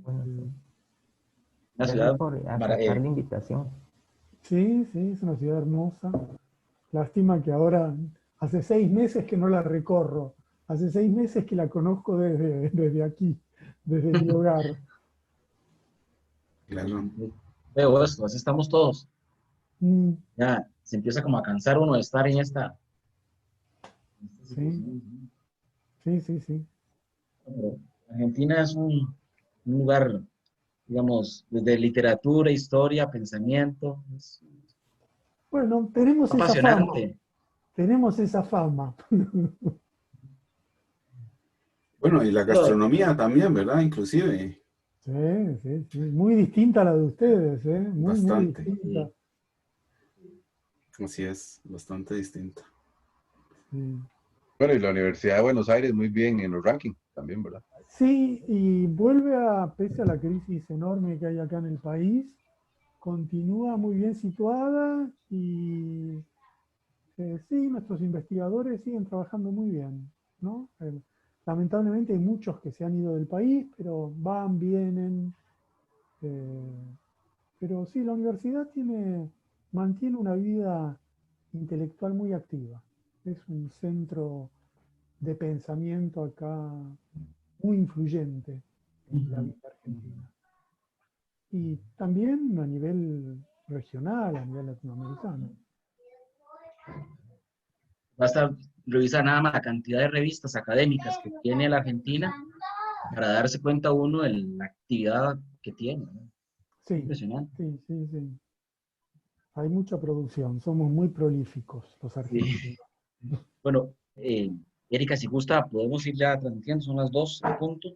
Bueno, sí. Una Gracias ciudad, por aceptar la invitación. Sí, sí, es una ciudad hermosa. Lástima que ahora, hace 6 meses que no la recorro. Hace 6 meses que la conozco desde aquí, desde mi hogar. Claro. veo esto, así estamos todos. Mm, Ya se empieza como a cansar uno de estar en esta sí, situación. sí, sí, sí. Pero Argentina es un lugar, digamos, desde literatura, historia, pensamiento, es Bueno, tenemos esa fama, apasionante. tenemos esa fama. Bueno, y la Pero, gastronomía también, ¿verdad? Inclusive, Sí, sí, sí. Muy distinta a la de ustedes, ¿eh? Muy, muy bastante. distinta. Así es, bastante distinta. Sí. Bueno, y la Universidad de Buenos Aires muy bien en los rankings también, ¿verdad? Sí, y vuelve pese a la crisis enorme que hay acá en el país, continúa muy bien situada y sí, nuestros investigadores siguen trabajando muy bien, ¿no? Lamentablemente hay muchos que se han ido del país, pero van, vienen. eh, pero sí, la universidad mantiene una vida intelectual muy activa. Es un centro de pensamiento acá muy influyente en la vida argentina. Y también a nivel regional, a nivel latinoamericano. basta revisar nada más la cantidad de revistas académicas que tiene la Argentina para darse cuenta uno de la actividad que tiene, ¿no? Sí, Impresionante. sí, sí, sí. Hay mucha producción, somos muy prolíficos los Sí. argentinos. Bueno, Erika, si gusta, podemos ir ya transmitiendo, son las 2 en punto.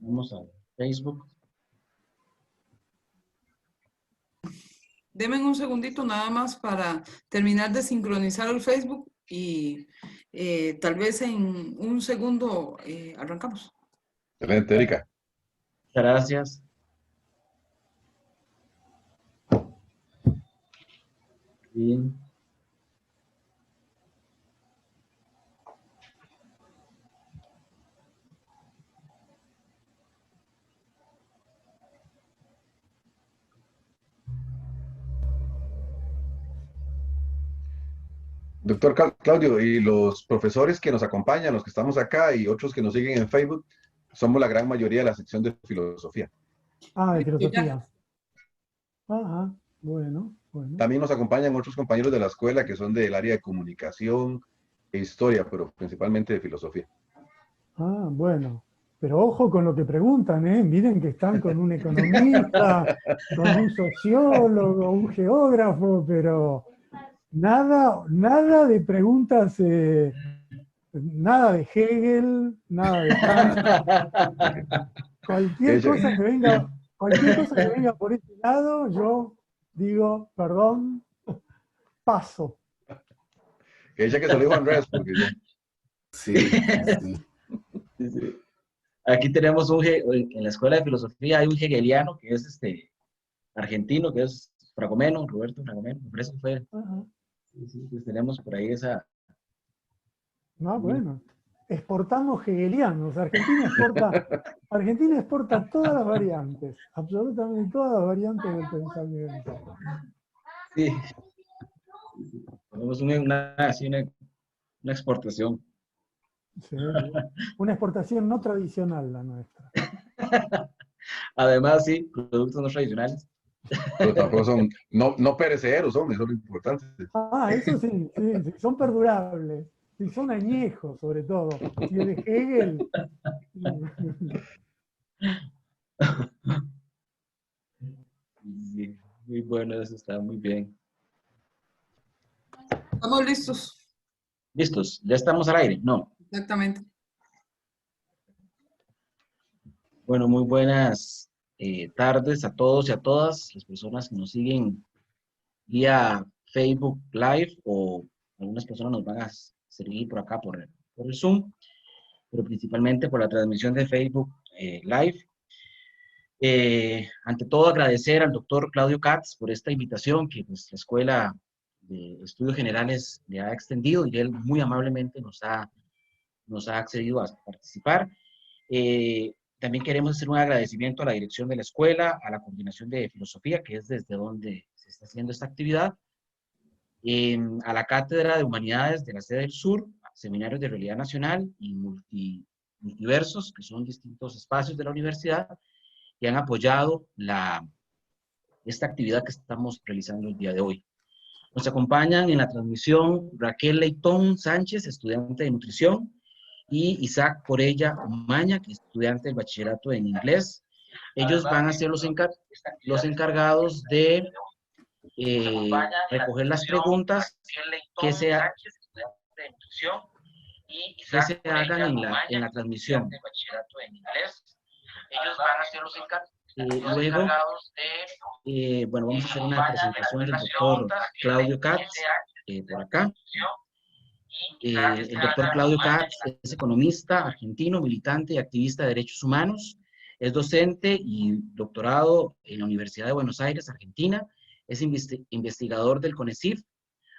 Vamos a Facebook. Deme un segundito nada más para terminar de sincronizar el Facebook y tal vez en un segundo arrancamos. Excelente, Erika. Gracias. Bien. Doctor Claudio, y los profesores que nos acompañan, los que estamos acá y otros que nos siguen en Facebook, somos la gran mayoría de la sección de filosofía. Ah, de Listo, ya. filosofía. Ajá, bueno, bueno. También nos acompañan otros compañeros de la escuela que son del área de comunicación e historia, pero principalmente de filosofía. Ah, bueno. Pero ojo con lo que preguntan, ¿eh? Miren que están con un economista, con un sociólogo, un geógrafo, pero nada, nada de preguntas, nada de Hegel, nada de Kant. Que Cualquier ella, cosa que venga, cualquier cosa que venga por ese lado, yo digo, perdón, paso. que ella que se lo dijo a Andrés, porque ya. Sí, sí. Sí, sí. Aquí tenemos en la escuela de filosofía hay un hegeliano que es argentino, que es Fragomeno, Roberto Fragomeno, me parece que fue. Ajá. Sí, sí, pues tenemos por ahí esa. No, bueno, exportamos hegelianos. Argentina exporta todas las variantes, absolutamente todas las variantes del pensamiento. Sí, tenemos así una exportación. Sí, sí. Una exportación no tradicional la nuestra. Además, sí, productos no tradicionales. Pero tampoco son, no perecederos, son, eso es lo importante. Ah, eso sí, sí, sí, son perdurables, sí, son añejos sobre todo. Si es de Hegel, Sí, muy bueno, eso está muy bien. Estamos listos. ¿Listos? ¿Ya estamos al aire? No. Exactamente. Bueno, muy buenas tardes a todos y a todas las personas que nos siguen vía Facebook Live o algunas personas nos van a seguir por acá por el Zoom, pero principalmente por la transmisión de Facebook Live. Ante todo, agradecer al doctor Claudio Katz por esta invitación que pues, la Escuela de Estudios Generales le ha extendido y él muy amablemente nos ha accedido a participar. También queremos hacer un agradecimiento a la dirección de la escuela, a la coordinación de filosofía, que es desde donde se está haciendo esta actividad, a la Cátedra de Humanidades de la sede del Sur, seminarios de realidad nacional y multiversos, que son distintos espacios de la universidad, que han apoyado esta actividad que estamos realizando el día de hoy. Nos acompañan en la transmisión Raquel Leitón Sánchez, estudiante de nutrición, y Isaac Corella Umaña, que es estudiante del bachillerato en inglés. Ellos van a ser los encargados de recoger las preguntas que se hagan en la transmisión. Ellos van a ser los encargados. Luego, bueno, vamos a hacer una presentación del doctor Claudio Katz, por acá. El doctor Claudio Katz es economista argentino, militante y activista de derechos humanos. Es docente y doctorado en la Universidad de Buenos Aires, Argentina. Es investigador del CONECYT.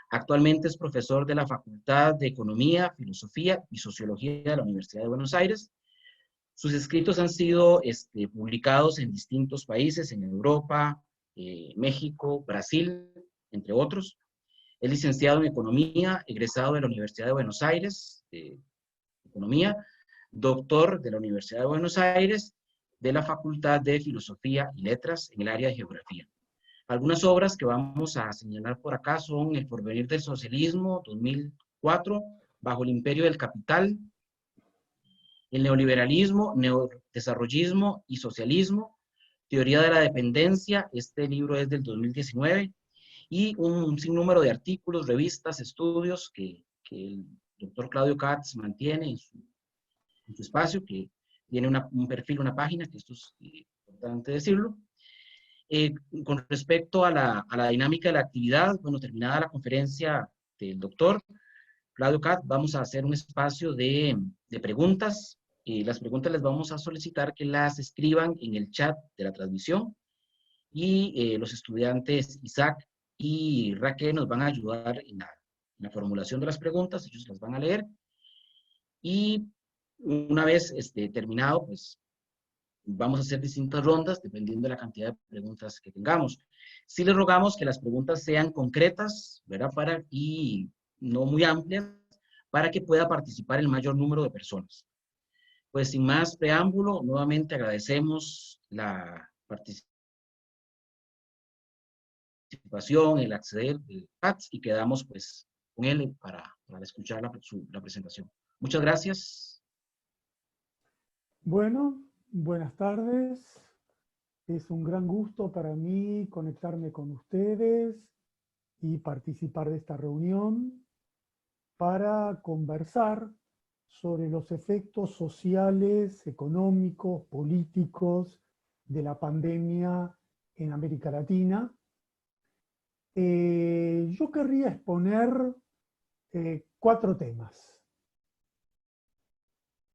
Actualmente es profesor de la Facultad de Economía, Filosofía y Sociología de la Universidad de Buenos Aires. Sus escritos han sido publicados en distintos países, en Europa, México, Brasil, entre otros. Es licenciado en Economía, egresado de la Universidad de Buenos Aires, Economía, doctor de la Universidad de Buenos Aires, de la Facultad de Filosofía y Letras en el área de Geografía. Algunas obras que vamos a señalar por acá son El porvenir del socialismo, 2004, Bajo el imperio del capital, El neoliberalismo, neodesarrollismo y socialismo, Teoría de la dependencia, este libro es del 2019, y un sinnúmero de artículos, revistas, estudios que el doctor Claudio Katz mantiene en su espacio, que tiene un perfil, una página, que esto es importante decirlo. Con respecto a la dinámica de la actividad, bueno, terminada la conferencia del doctor Claudio Katz, vamos a hacer un espacio de preguntas. Las preguntas les vamos a solicitar que las escriban en el chat de la transmisión, y los estudiantes Isaac y Raquel nos van a ayudar en la formulación de las preguntas. Ellos las van a leer, y una vez terminado, pues vamos a hacer distintas rondas dependiendo de la cantidad de preguntas que tengamos. Sí les rogamos que las preguntas sean concretas, ¿verdad? Y no muy amplias, para que pueda participar el mayor número de personas. Pues sin más preámbulo, nuevamente agradecemos la participación, el acceder del chat, y quedamos pues con él para escuchar la presentación. Muchas gracias. Bueno, buenas tardes. Es un gran gusto para mí conectarme con ustedes y participar de esta reunión para conversar sobre los efectos sociales, económicos, políticos de la pandemia en América Latina. Yo querría exponer 4 temas.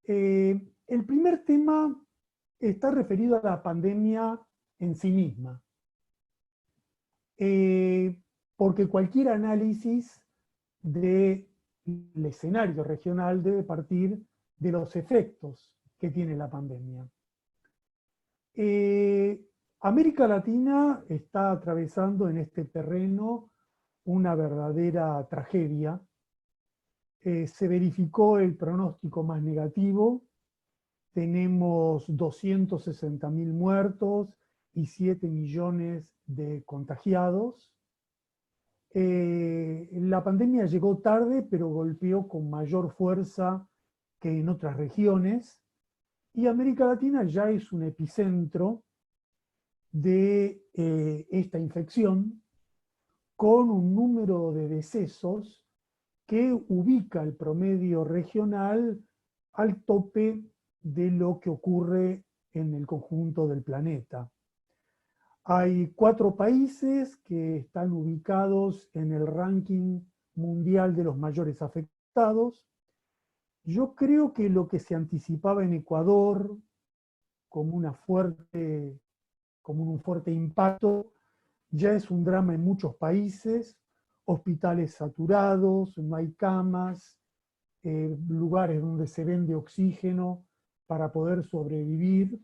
El primer tema está referido a la pandemia en sí misma, porque cualquier análisis del escenario regional debe partir de los efectos que tiene la pandemia. América Latina está atravesando en este terreno una verdadera tragedia. Se verificó el pronóstico más negativo. Tenemos 260.000 muertos y 7 millones de contagiados. La pandemia llegó tarde, pero golpeó con mayor fuerza que en otras regiones. Y América Latina ya es un epicentro de esta infección, con un número de decesos que ubica el promedio regional al tope de lo que ocurre en el conjunto del planeta. Hay 4 países que están ubicados en el ranking mundial de los mayores afectados. Yo creo que lo que se anticipaba en Ecuador como un fuerte impacto ya es un drama en muchos países: hospitales saturados, no hay camas, lugares donde se vende oxígeno para poder sobrevivir.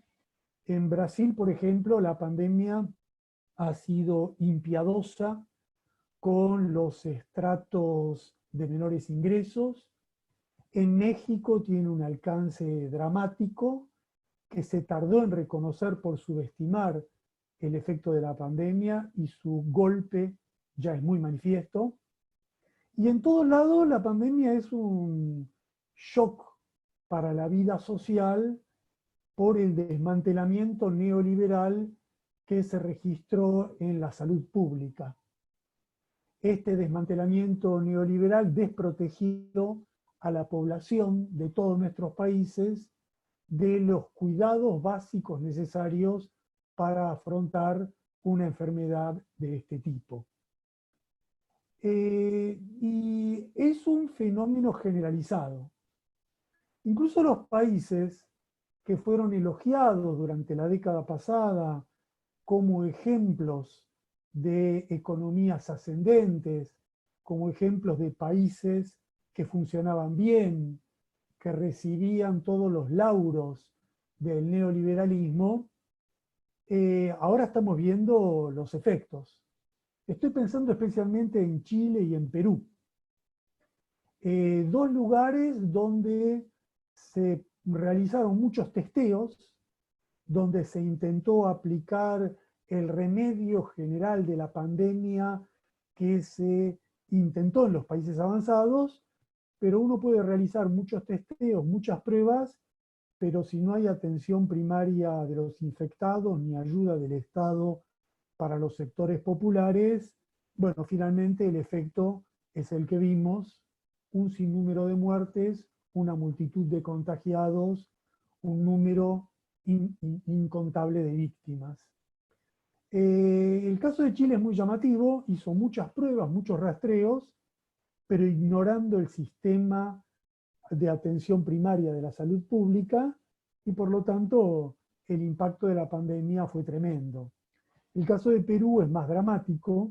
En Brasil, por ejemplo, la pandemia ha sido impiadosa con los estratos de menores ingresos. En México tiene un alcance dramático que se tardó en reconocer por subestimar el efecto de la pandemia y su golpe ya es muy manifiesto. Y en todos lados la pandemia es un shock para la vida social por el desmantelamiento neoliberal que se registró en la salud pública. Este desmantelamiento neoliberal desprotegido a la población de todos nuestros países de los cuidados básicos necesarios para afrontar una enfermedad de este tipo. Y es un fenómeno generalizado. Incluso los países que fueron elogiados durante la década pasada como ejemplos de economías ascendentes, como ejemplos de países que funcionaban bien, que recibían todos los lauros del neoliberalismo, ahora estamos viendo los efectos. Estoy pensando especialmente en Chile y en Perú. Dos lugares donde se realizaron muchos testeos, donde se intentó aplicar el remedio general de la pandemia que se intentó en los países avanzados, pero uno puede realizar muchos testeos, muchas pruebas, pero si no hay atención primaria de los infectados ni ayuda del Estado para los sectores populares, bueno, finalmente el efecto es el que vimos, un sinnúmero de muertes, una multitud de contagiados, un número incontable de víctimas. El caso de Chile es muy llamativo, hizo muchas pruebas, muchos rastreos, pero ignorando el sistema de atención primaria de la salud pública, y por lo tanto el impacto de la pandemia fue tremendo. El caso de Perú es más dramático,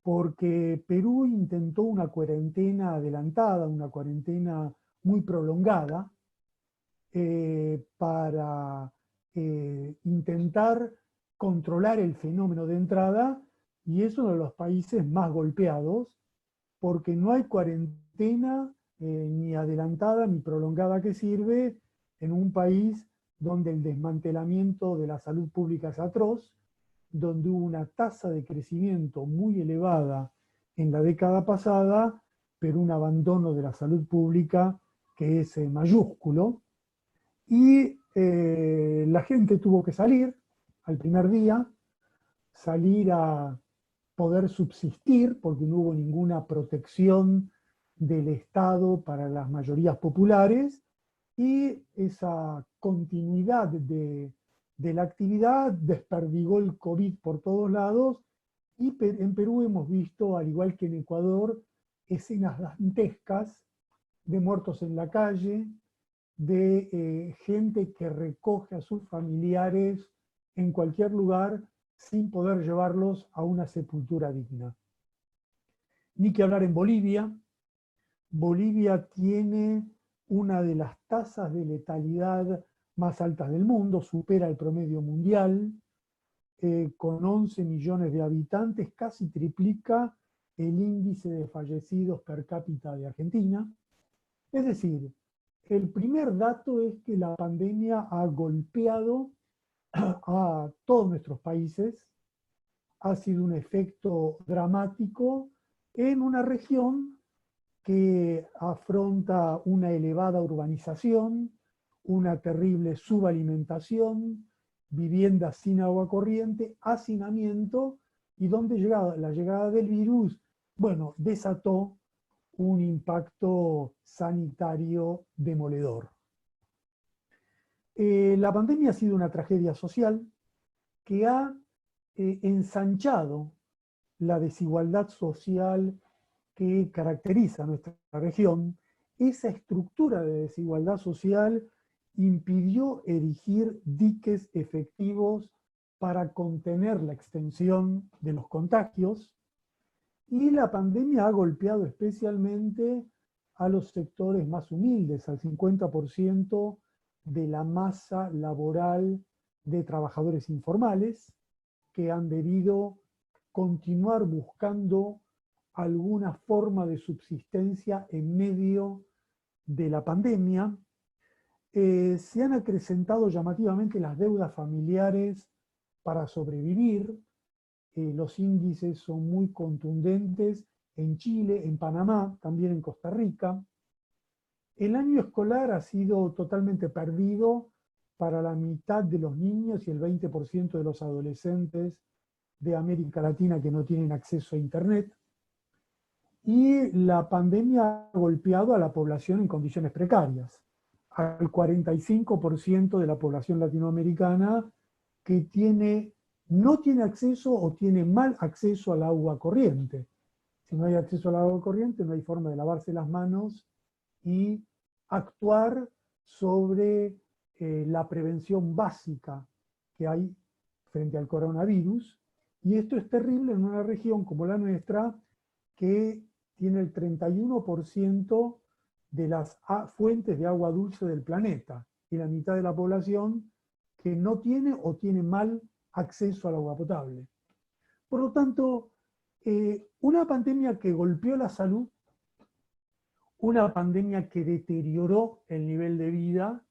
porque Perú intentó una cuarentena adelantada, una cuarentena muy prolongada, para intentar controlar el fenómeno de entrada, y es uno de los países más golpeados, porque no hay cuarentena ni adelantada ni prolongada que sirve en un país donde el desmantelamiento de la salud pública es atroz, donde hubo una tasa de crecimiento muy elevada en la década pasada, pero un abandono de la salud pública que es mayúsculo, y la gente tuvo que salir al primer día, salir a poder subsistir, porque no hubo ninguna protección del Estado para las mayorías populares, y esa continuidad de la actividad desperdigó el COVID por todos lados, y en Perú hemos visto, al igual que en Ecuador, escenas dantescas de muertos en la calle, de gente que recoge a sus familiares en cualquier lugar sin poder llevarlos a una sepultura digna. Ni que hablar en Bolivia. Bolivia tiene una de las tasas de letalidad más altas del mundo, supera el promedio mundial, con 11 millones de habitantes, casi triplica el índice de fallecidos per cápita de Argentina. Es decir, el primer dato es que la pandemia ha golpeado a todos nuestros países, ha sido un efecto dramático en una región que afronta una elevada urbanización, una terrible subalimentación, viviendas sin agua corriente, hacinamiento, y donde la llegada del virus, bueno, desató un impacto sanitario demoledor. La pandemia ha sido una tragedia social que ha ensanchado la desigualdad social que caracteriza a nuestra región. Esa estructura de desigualdad social impidió erigir diques efectivos para contener la extensión de los contagios, y la pandemia ha golpeado especialmente a los sectores más humildes, al 50% de la masa laboral de trabajadores informales que han debido continuar buscando alguna forma de subsistencia en medio de la pandemia. Se han acrecentado llamativamente las deudas familiares para sobrevivir. Los índices son muy contundentes en Chile, en Panamá, también en Costa Rica. El año escolar ha sido totalmente perdido para la mitad de los niños y el 20% de los adolescentes de América Latina que no tienen acceso a Internet. Y la pandemia ha golpeado a la población en condiciones precarias, al 45% de la población latinoamericana que no tiene acceso o tiene mal acceso al agua corriente. Si no hay acceso al agua corriente, no hay forma de lavarse las manos y actuar sobre la prevención básica que hay frente al coronavirus. Y esto es terrible en una región como la nuestra, que tiene el 31% de las fuentes de agua dulce del planeta y la mitad de la población que no tiene o tiene mal acceso al agua potable. Por lo tanto, una pandemia que golpeó la salud, una pandemia que deterioró el nivel de vida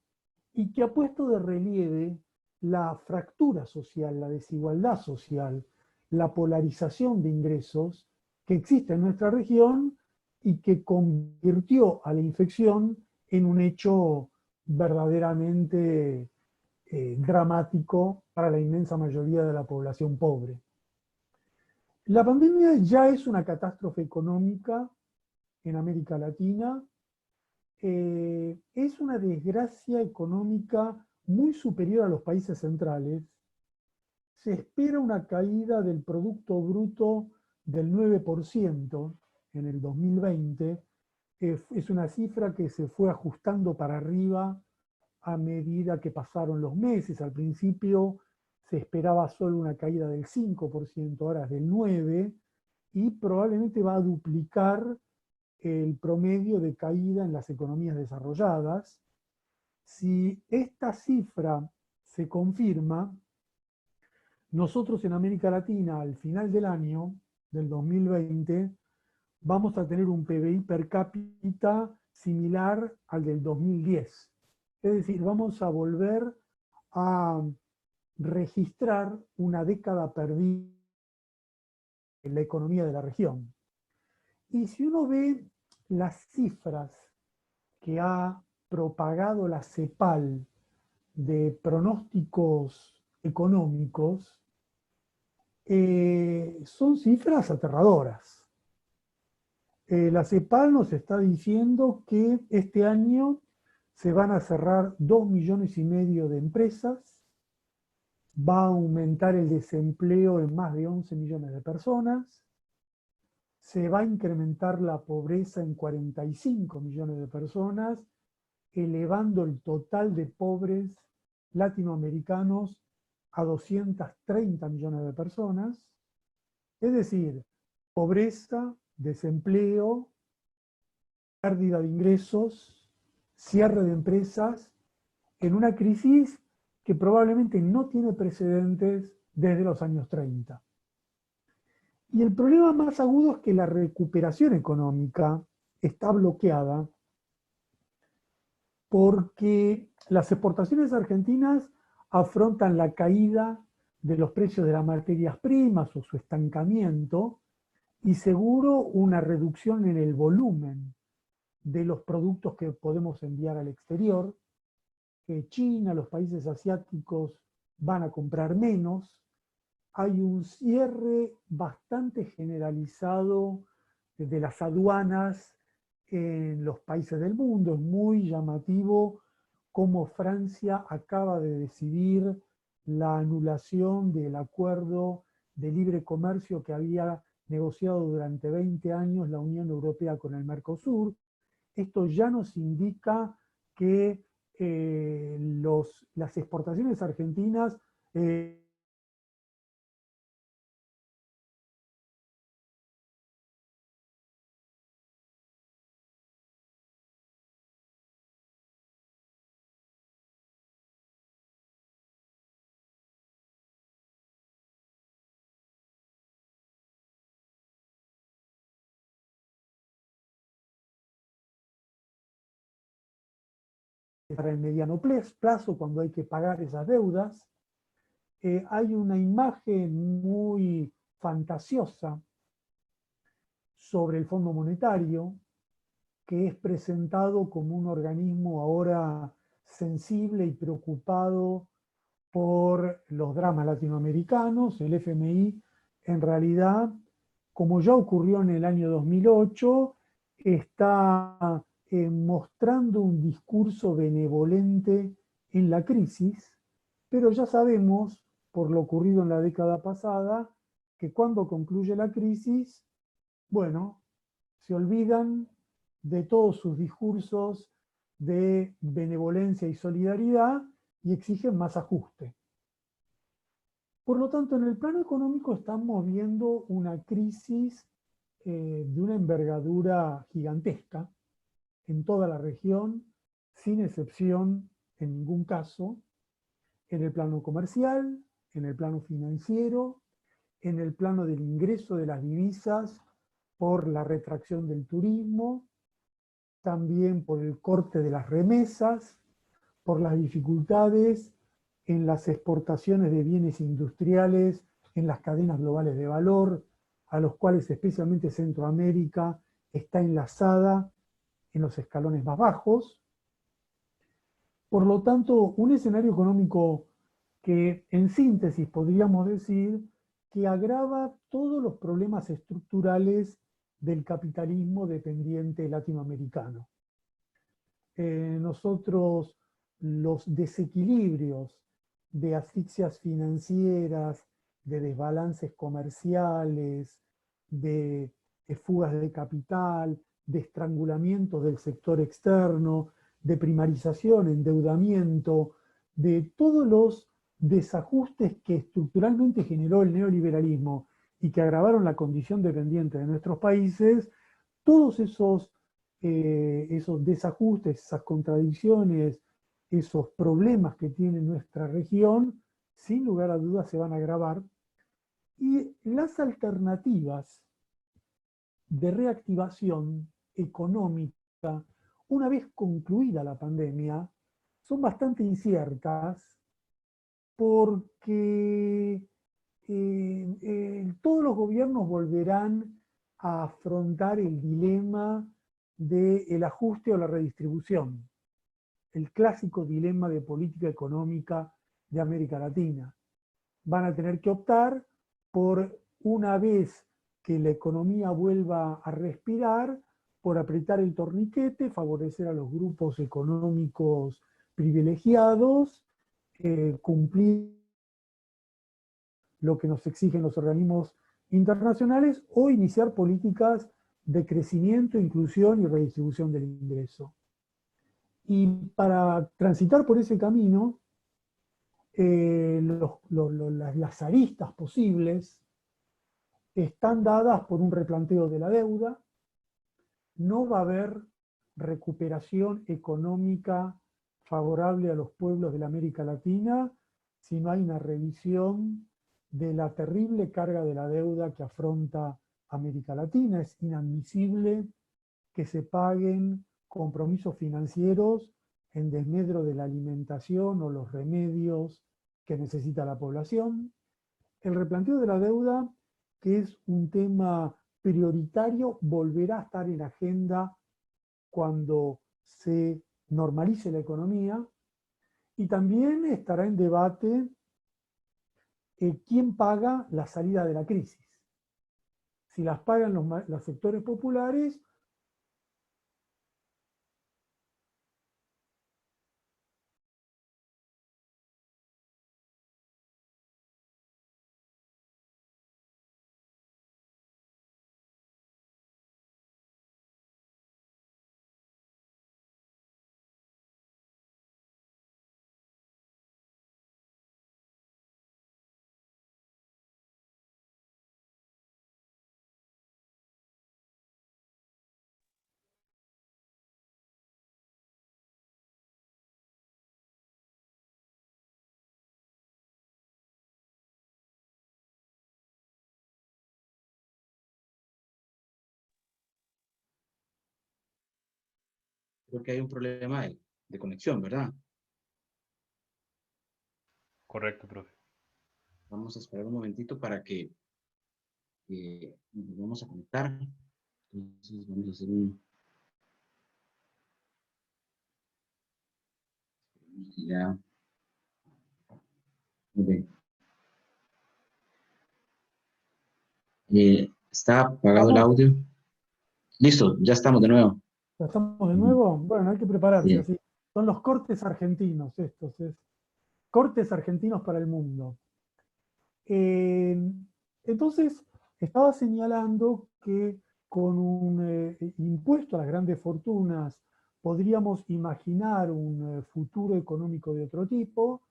y que ha puesto de relieve la fractura social, la desigualdad social, la polarización de ingresos que existe en nuestra región y que convirtió a la infección en un hecho verdaderamente dramático para la inmensa mayoría de la población pobre. La pandemia ya es una catástrofe económica en América Latina, es una desgracia económica muy superior a los países centrales. Se espera una caída del Producto Bruto del 9% en el 2020. Es una cifra que se fue ajustando para arriba a medida que pasaron los meses. Al principio se esperaba solo una caída del 5%, ahora es del 9%, y probablemente va a duplicar el promedio de caída en las economías desarrolladas. Si esta cifra se confirma, nosotros en América Latina al final del año, del 2020, vamos a tener un PBI per cápita similar al del 2010. Es decir, vamos a volver a registrar una década perdida en la economía de la región. Y si uno ve las cifras que ha propagado la CEPAL de pronósticos económicos, son cifras aterradoras. La CEPAL nos está diciendo que este año se van a cerrar 2,5 millones de empresas, va a aumentar el desempleo en más de 11 millones de personas, se va a incrementar la pobreza en 45 millones de personas, elevando el total de pobres latinoamericanos a 230 millones de personas. Es decir, pobreza, desempleo, pérdida de ingresos, cierre de empresas, en una crisis que probablemente no tiene precedentes desde los años 30. Y el problema más agudo es que la recuperación económica está bloqueada porque las exportaciones argentinas afrontan la caída de los precios de las materias primas o su estancamiento y seguro una reducción en el volumen de los productos que podemos enviar al exterior. China, los países asiáticos van a comprar menos. Hay un cierre bastante generalizado de las aduanas en los países del mundo. Es muy llamativo cómo Francia acaba de decidir la anulación del acuerdo de libre comercio que había negociado durante 20 años la Unión Europea con el Mercosur. Esto ya nos indica que las exportaciones argentinas para el mediano plazo, cuando hay que pagar esas deudas. Hay una imagen muy fantasiosa sobre el Fondo Monetario, que es presentado como un organismo ahora sensible y preocupado por los dramas latinoamericanos. El FMI, en realidad, como ya ocurrió en el año 2008, está mostrando un discurso benevolente en la crisis, pero ya sabemos, por lo ocurrido en la década pasada, que cuando concluye la crisis, bueno, se olvidan de todos sus discursos de benevolencia y solidaridad y exigen más ajuste. Por lo tanto, en el plano económico estamos viendo una crisis de una envergadura gigantesca en toda la región, sin excepción en ningún caso, en el plano comercial, en el plano financiero, en el plano del ingreso de las divisas por la retracción del turismo, también por el corte de las remesas, por las dificultades en las exportaciones de bienes industriales, en las cadenas globales de valor, a los cuales especialmente Centroamérica está enlazada en los escalones más bajos. Por lo tanto, un escenario económico que en síntesis podríamos decir que agrava todos los problemas estructurales del capitalismo dependiente latinoamericano. Nosotros los desequilibrios de asfixias financieras, de desbalances comerciales, de fugas de capital, de estrangulamiento del sector externo, de primarización, endeudamiento, de todos los desajustes que estructuralmente generó el neoliberalismo y que agravaron la condición dependiente de nuestros países, todos esos desajustes, esas contradicciones, esos problemas que tiene nuestra región, sin lugar a dudas se van a agravar. Y las alternativas de reactivación económica, una vez concluida la pandemia, son bastante inciertas porque todos los gobiernos volverán a afrontar el dilema del ajuste o la redistribución, el clásico dilema de política económica de América Latina. Van a tener que optar por, una vez que la economía vuelva a respirar, por apretar el torniquete, favorecer a los grupos económicos privilegiados, cumplir lo que nos exigen los organismos internacionales o iniciar políticas de crecimiento, inclusión y redistribución del ingreso. Y para transitar por ese camino, las aristas posibles están dadas por un replanteo de la deuda. No va a haber recuperación económica favorable a los pueblos de la América Latina si no hay una revisión de la terrible carga de la deuda que afronta América Latina. Es inadmisible que se paguen compromisos financieros en desmedro de la alimentación o los remedios que necesita la población. El replanteo de la deuda, que es un tema prioritario, volverá a estar en la agenda cuando se normalice la economía, y también estará en debate quién paga la salida de la crisis. Si las pagan los sectores populares Creo que hay un problema ahí. de conexión, ¿verdad? Correcto, profe. Vamos a esperar un momentito para que nos vamos a conectar. Entonces vamos a hacer un... Ya. Muy bien. Está apagado el audio. Listo, ya estamos de nuevo. ¿Ya estamos de nuevo? Bueno, hay que prepararse Sí. así. Son los cortes argentinos estos, cortes argentinos para el mundo. Entonces, estaba señalando que con un impuesto a las grandes fortunas podríamos imaginar un futuro económico de otro tipo,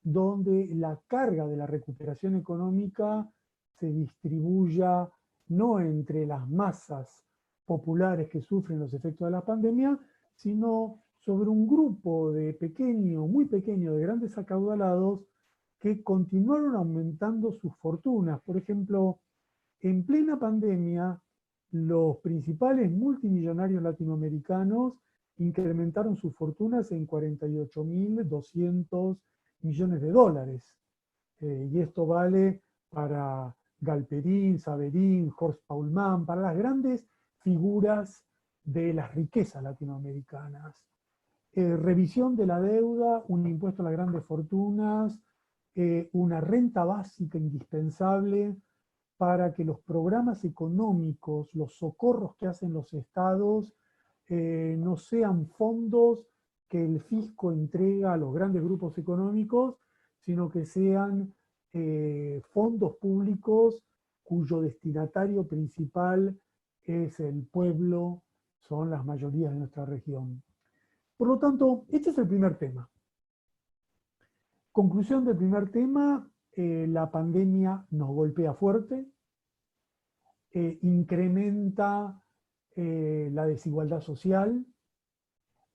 donde la carga de la recuperación económica se distribuya no entre las masas populares que sufren los efectos de la pandemia, sino sobre un grupo de pequeño, muy pequeño, de grandes acaudalados que continuaron aumentando sus fortunas. Por ejemplo, en plena pandemia, los principales multimillonarios latinoamericanos incrementaron sus fortunas en 48.200 millones de dólares. Y esto vale para Galperín, Saverín, Horst Paulmann, para las grandes figuras de las riquezas latinoamericanas. Revisión de la deuda, un impuesto a las grandes fortunas, una renta básica indispensable para que los programas económicos, los socorros que hacen los estados, no sean fondos que el fisco entrega a los grandes grupos económicos, sino que sean fondos públicos cuyo destinatario principal es el pueblo, son las mayorías de nuestra región. Por lo tanto, este es el primer tema. Conclusión del primer tema, la pandemia nos golpea fuerte, incrementa la desigualdad social,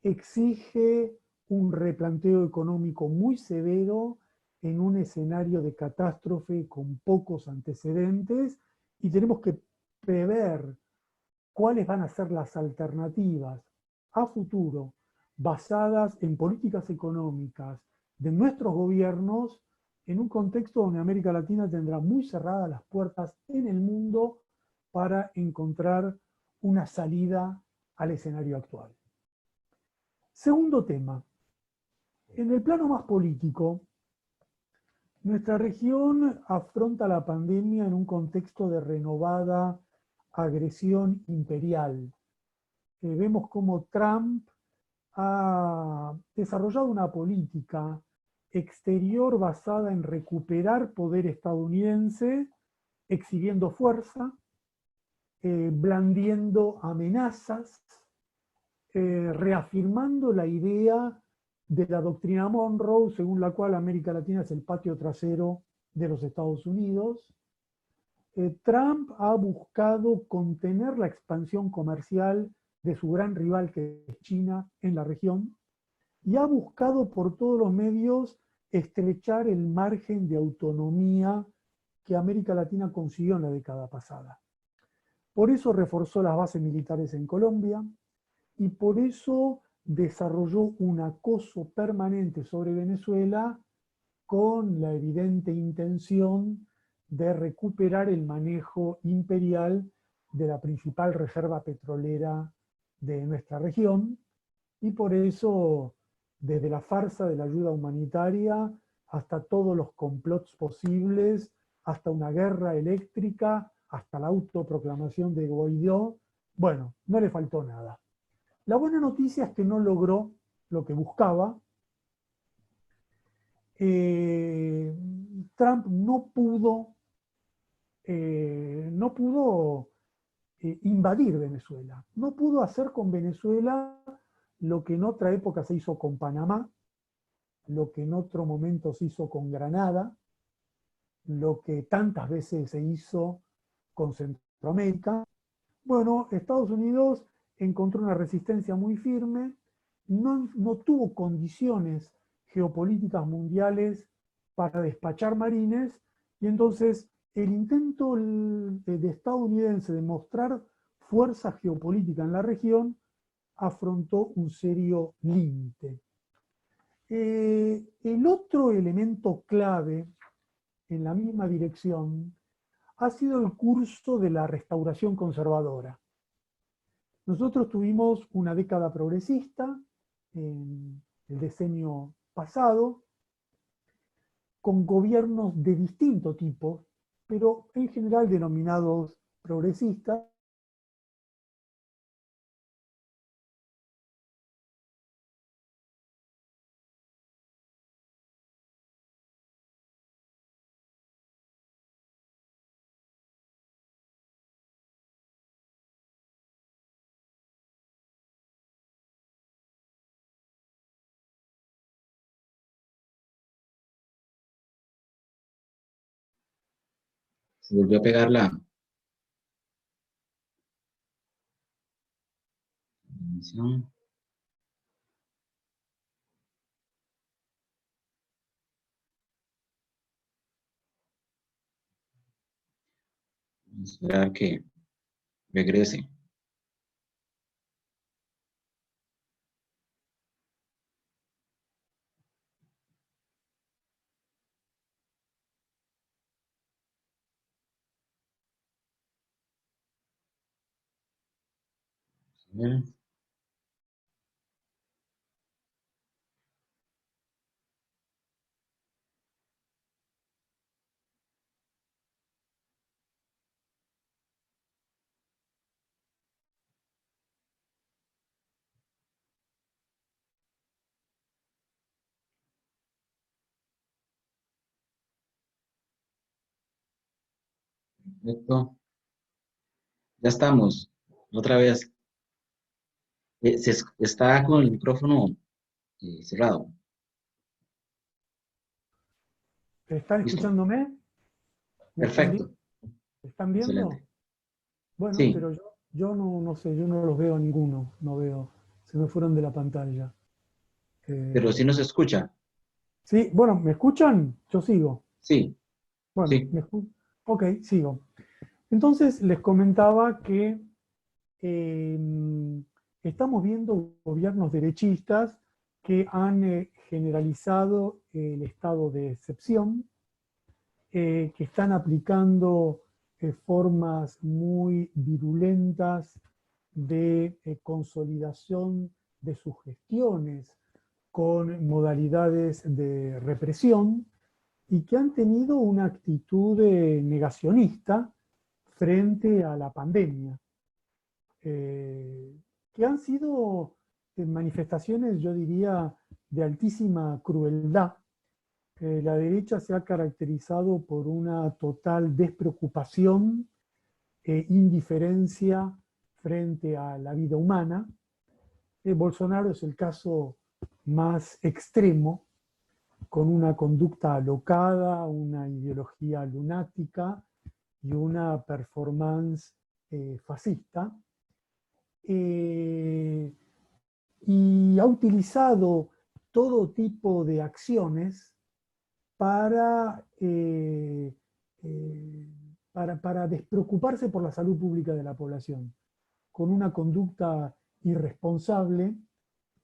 exige un replanteo económico muy severo en un escenario de catástrofe con pocos antecedentes y tenemos que prever cuáles van a ser las alternativas a futuro basadas en políticas económicas de nuestros gobiernos en un contexto donde América Latina tendrá muy cerradas las puertas en el mundo para encontrar una salida al escenario actual. Segundo tema. En el plano más político, nuestra región afronta la pandemia en un contexto de renovada agresión imperial. Vemos cómo Trump ha desarrollado una política exterior basada en recuperar poder estadounidense, exhibiendo fuerza, blandiendo amenazas, reafirmando la idea de la doctrina Monroe, según la cual América Latina es el patio trasero de los Estados Unidos. Trump ha buscado contener la expansión comercial de su gran rival, que es China, en la región, y ha buscado por todos los medios estrechar el margen de autonomía que América Latina consiguió en la década pasada. Por eso reforzó las bases militares en Colombia y por eso desarrolló un acoso permanente sobre Venezuela con la evidente intención de recuperar el manejo imperial de la principal reserva petrolera de nuestra región, y por eso, desde la farsa de la ayuda humanitaria hasta todos los complots posibles, hasta una guerra eléctrica, hasta la autoproclamación de Guaidó, bueno, no le faltó nada. La buena noticia es que no logró lo que buscaba. Trump no pudo invadir Venezuela, no pudo hacer con Venezuela lo que en otra época se hizo con Panamá, lo que en otro momento se hizo con Granada, lo que tantas veces se hizo con Centroamérica. Bueno, Estados Unidos encontró una resistencia muy firme, no tuvo condiciones geopolíticas mundiales para despachar marines, y entonces el intento de estadounidense de mostrar fuerza geopolítica en la región afrontó un serio límite. El otro elemento clave en la misma dirección ha sido el curso de la restauración conservadora. Nosotros tuvimos una década progresista en el decenio pasado, con gobiernos de distinto tipo, pero en general denominados progresistas, Se volvió a pegar la transmisión. Vamos a esperar que regrese. A ver. Perfecto. Ya estamos. Otra vez. Está con el micrófono cerrado. ¿están Listo. escuchándome? ¿Me están Perfecto. viendo? ¿Me están viendo? Excelente. Bueno, Sí, pero yo no sé, yo no los veo a ninguno, no veo, se me fueron de la pantalla. pero sí Eh, nos escucha. sí, bueno, ¿me escuchan? Yo sigo. Sí, Bueno, sí. ok, sigo. Entonces les comentaba que eh, estamos viendo gobiernos derechistas que han generalizado el estado de excepción, que están aplicando formas muy virulentas de consolidación de sus gestiones con modalidades de represión y que han tenido una actitud negacionista frente a la pandemia, que han sido manifestaciones, yo diría, de altísima crueldad. La derecha se ha caracterizado por una total despreocupación e indiferencia frente a la vida humana. Bolsonaro es el caso más extremo, con una conducta alocada, una ideología lunática y una performance fascista. Eh, y ha utilizado todo tipo de acciones para, eh, para despreocuparse por la salud pública de la población, con una conducta irresponsable,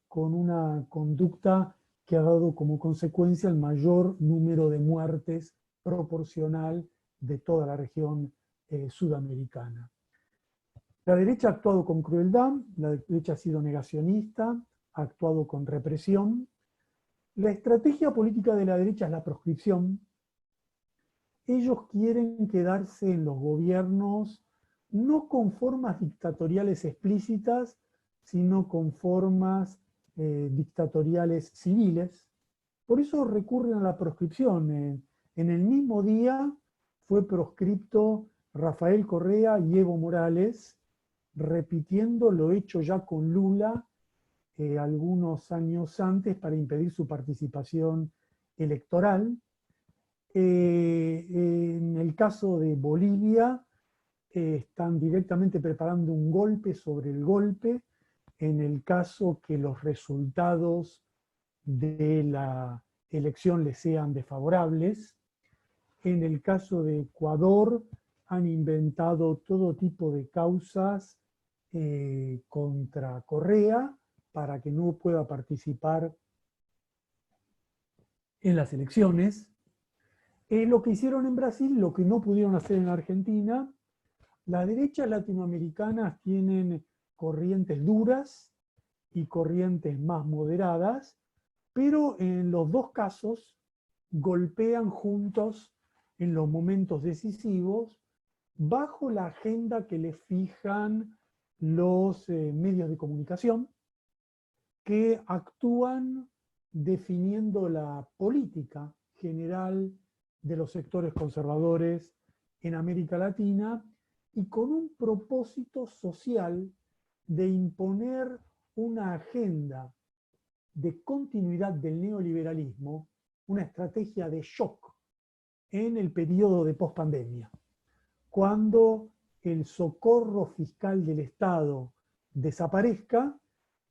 con una conducta que ha dado como consecuencia el mayor número de muertes proporcional de toda la región sudamericana. La derecha ha actuado con crueldad, la derecha ha sido negacionista, ha actuado con represión. La estrategia política de la derecha es la proscripción. Ellos quieren quedarse en los gobiernos no con formas dictatoriales explícitas, sino con formas dictatoriales civiles. Por eso recurren a la proscripción. En el mismo día fue proscripto Rafael Correa y Evo Morales, repitiendo lo hecho ya con Lula algunos años antes para impedir su participación electoral. En el caso de Bolivia, están directamente preparando un golpe sobre el golpe en el caso que los resultados de la elección les sean desfavorables. En el caso de Ecuador, han inventado todo tipo de causas contra Correa para que no pueda participar en las elecciones. Lo que hicieron en Brasil, lo que no pudieron hacer en Argentina. Las derechas latinoamericanas tienen corrientes duras y corrientes más moderadas, pero en los dos casos golpean juntos en los momentos decisivos bajo la agenda que les fijan los medios de comunicación, que actúan definiendo la política general de los sectores conservadores en América Latina y con un propósito social de imponer una agenda de continuidad del neoliberalismo, una estrategia de shock en el periodo de pospandemia, cuando el socorro fiscal del Estado desaparezca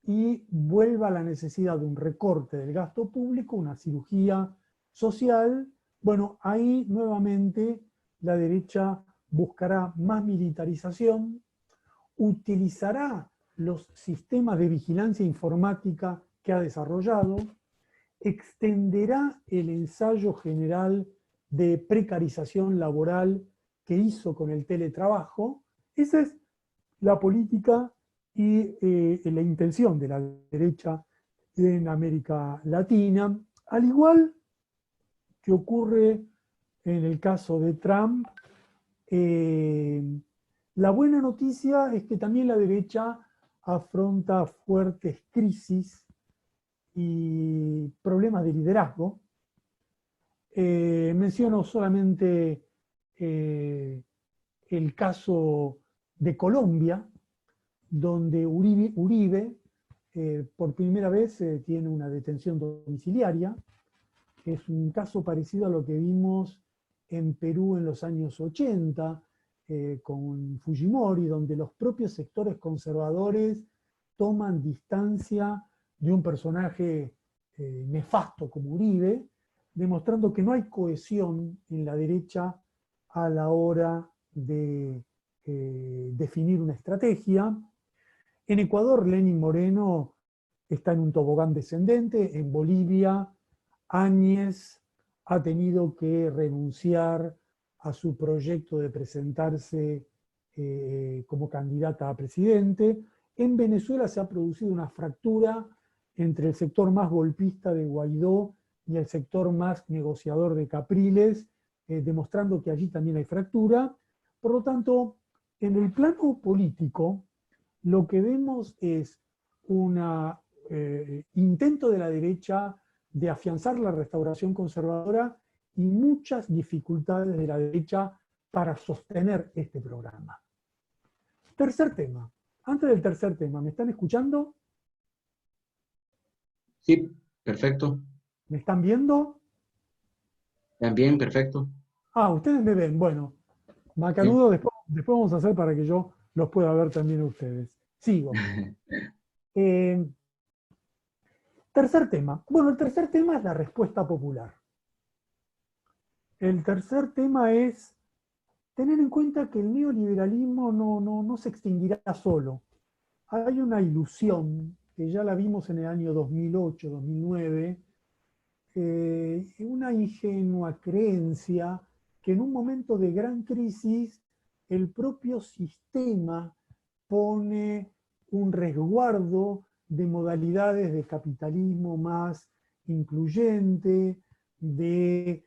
y vuelva la necesidad de un recorte del gasto público, una cirugía social. Bueno, ahí nuevamente la derecha buscará más militarización, utilizará los sistemas de vigilancia informática que ha desarrollado, extenderá el ensayo general de precarización laboral que hizo con el teletrabajo. Esa es la política y la intención de la derecha en América Latina, al igual que ocurre en el caso de Trump. La buena noticia es que también la derecha afronta fuertes crisis y problemas de liderazgo. Menciono solamente el caso de Colombia, donde Uribe por primera vez tiene una detención domiciliaria. Es un caso parecido a lo que vimos en Perú en los años 80, con Fujimori, donde los propios sectores conservadores toman distancia de un personaje nefasto como Uribe, demostrando que no hay cohesión en la derecha a la hora de definir una estrategia. En Ecuador, Lenín Moreno está en un tobogán descendente. En Bolivia, Áñez ha tenido que renunciar a su proyecto de presentarse como candidata a presidente. En Venezuela se ha producido una fractura entre el sector más golpista de Guaidó y el sector más negociador de Capriles, demostrando que allí también hay fractura. Por lo tanto, en el plano político, lo que vemos es un intento de la derecha de afianzar la restauración conservadora y muchas dificultades de la derecha para sostener este programa. Tercer tema. Antes del tercer tema, ¿me están escuchando? Sí, perfecto. ¿Me están viendo? También, perfecto. Ah, ustedes me ven. Bueno, macanudo, después vamos a hacer para que yo los pueda ver también a ustedes. Sigo. Tercer tema. Bueno, el tercer tema es la respuesta popular. El tercer tema es tener en cuenta que el neoliberalismo no se extinguirá solo. Hay una ilusión, que ya la vimos en el año 2008, 2009, una ingenua creencia que en un momento de gran crisis el propio sistema pone un resguardo de modalidades de capitalismo más incluyente, de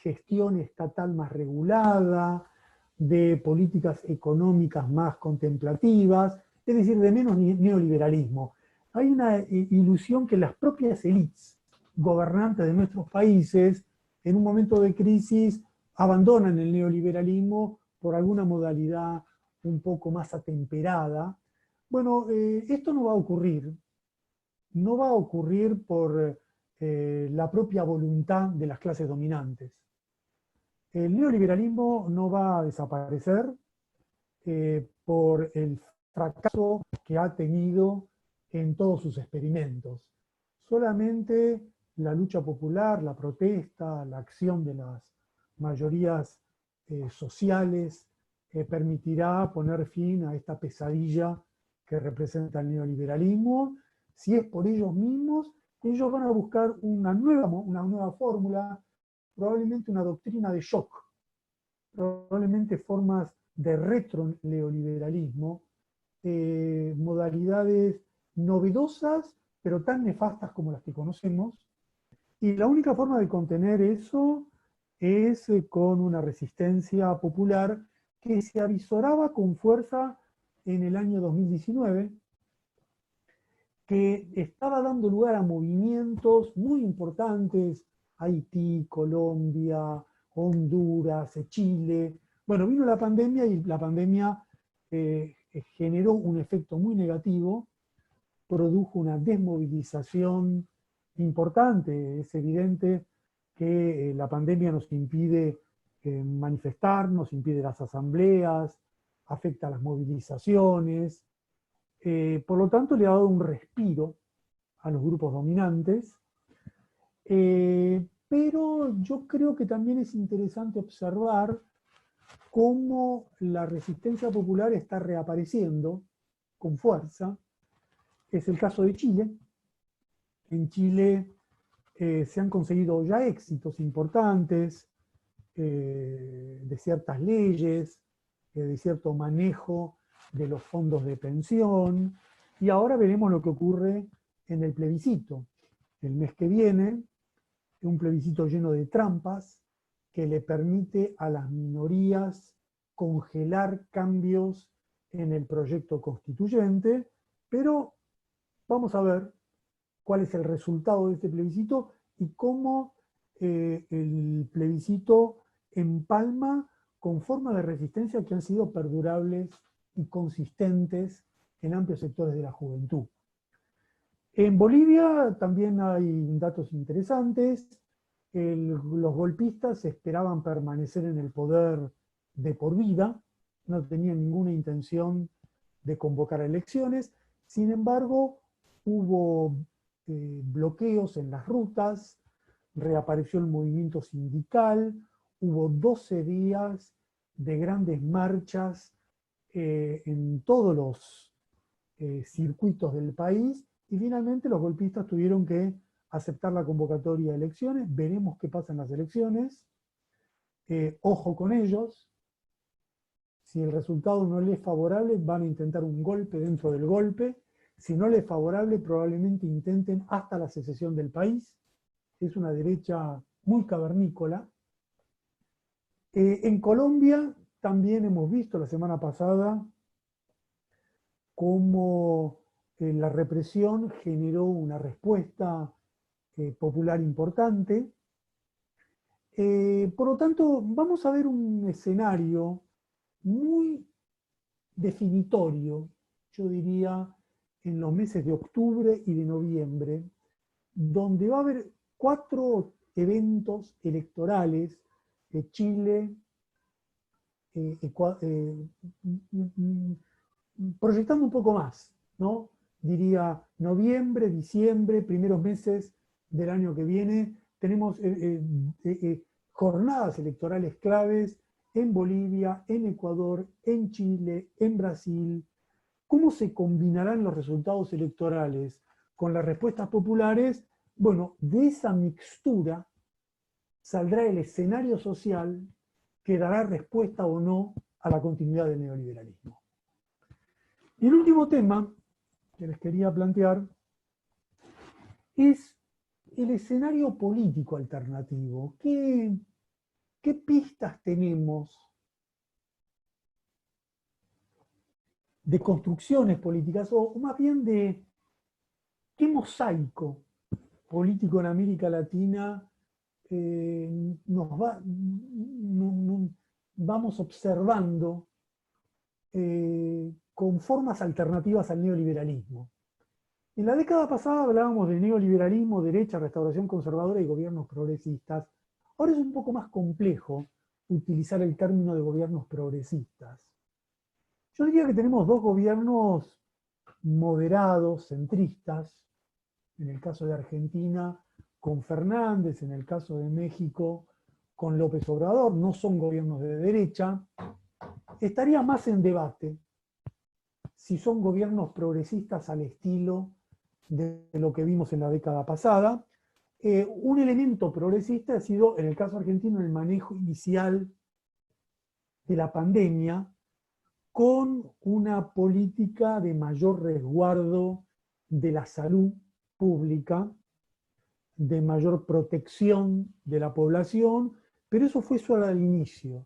gestión estatal más regulada, de políticas económicas más contemplativas, es decir, de menos neoliberalismo. Hay una ilusión que las propias élites gobernantes de nuestros países, en un momento de crisis, abandonan el neoliberalismo por alguna modalidad un poco más atemperada. Bueno, esto no va a ocurrir. No va a ocurrir por la propia voluntad de las clases dominantes. El neoliberalismo no va a desaparecer por el fracaso que ha tenido en todos sus experimentos. Solamente la lucha popular, la protesta, la acción de las mayorías sociales permitirá poner fin a esta pesadilla que representa el neoliberalismo. Si es por ellos mismos, ellos van a buscar una nueva fórmula, probablemente una doctrina de shock, probablemente formas de retro-neoliberalismo, modalidades novedosas, pero tan nefastas como las que conocemos, y la única forma de contener eso es con una resistencia popular que se avisoraba con fuerza en el año 2019, que estaba dando lugar a movimientos muy importantes, Haití, Colombia, Honduras, Chile. Bueno, vino la pandemia y la pandemia generó un efecto muy negativo, produjo una desmovilización importante. Es evidente que la pandemia nos impide manifestar, nos impide las asambleas, afecta las movilizaciones. Por lo tanto, le ha dado un respiro a los grupos dominantes. Pero yo creo que también es interesante observar cómo la resistencia popular está reapareciendo con fuerza. Es el caso de Chile. En Chile se han conseguido ya éxitos importantes de ciertas leyes, de cierto manejo de los fondos de pensión, y ahora veremos lo que ocurre en el plebiscito. El mes que viene, un plebiscito lleno de trampas que le permite a las minorías congelar cambios en el proyecto constituyente, pero vamos a ver cuál es el resultado de este plebiscito y cómo el plebiscito empalma con formas de resistencia que han sido perdurables y consistentes en amplios sectores de la juventud. En Bolivia también hay datos interesantes. Los golpistas esperaban permanecer en el poder de por vida, no tenían ninguna intención de convocar elecciones. Sin embargo, hubo bloqueos en las rutas, reapareció el movimiento sindical, hubo 12 días de grandes marchas en todos los circuitos del país, y finalmente los golpistas tuvieron que aceptar la convocatoria de elecciones. Veremos qué pasa en las elecciones. Ojo con ellos. Si el resultado no les es favorable, van a intentar un golpe dentro del golpe. Si no les es favorable, probablemente intenten hasta la secesión del país. Es una derecha muy cavernícola. En Colombia también hemos visto la semana pasada cómo la represión generó una respuesta popular importante. Por lo tanto, vamos a ver un escenario muy definitorio, yo diría, en los meses de octubre y de noviembre, donde va a haber 4 eventos electorales: Chile, proyectando un poco más, ¿no? Diría noviembre, diciembre, primeros meses del año que viene, tenemos jornadas electorales claves en Bolivia, en Ecuador, en Chile, en Brasil. ¿Cómo se combinarán los resultados electorales con las respuestas populares? Bueno, de esa mixtura saldrá el escenario social que dará respuesta o no a la continuidad del neoliberalismo. Y el último tema que les quería plantear es el escenario político alternativo. ¿Qué pistas tenemos de construcciones políticas, o más bien de qué mosaico político en América Latina vamos observando con formas alternativas al neoliberalismo? En la década pasada hablábamos de neoliberalismo, derecha, restauración conservadora y gobiernos progresistas. Ahora es un poco más complejo utilizar el término de gobiernos progresistas. Yo diría que tenemos 2 gobiernos moderados, centristas, en el caso de Argentina con Fernández, en el caso de México con López Obrador. No son gobiernos de derecha. Estaría más en debate si son gobiernos progresistas al estilo de lo que vimos en la década pasada. Un elemento progresista ha sido, en el caso argentino, el manejo inicial de la pandemia con una política de mayor resguardo de la salud pública, de mayor protección de la población, pero eso fue solo al inicio.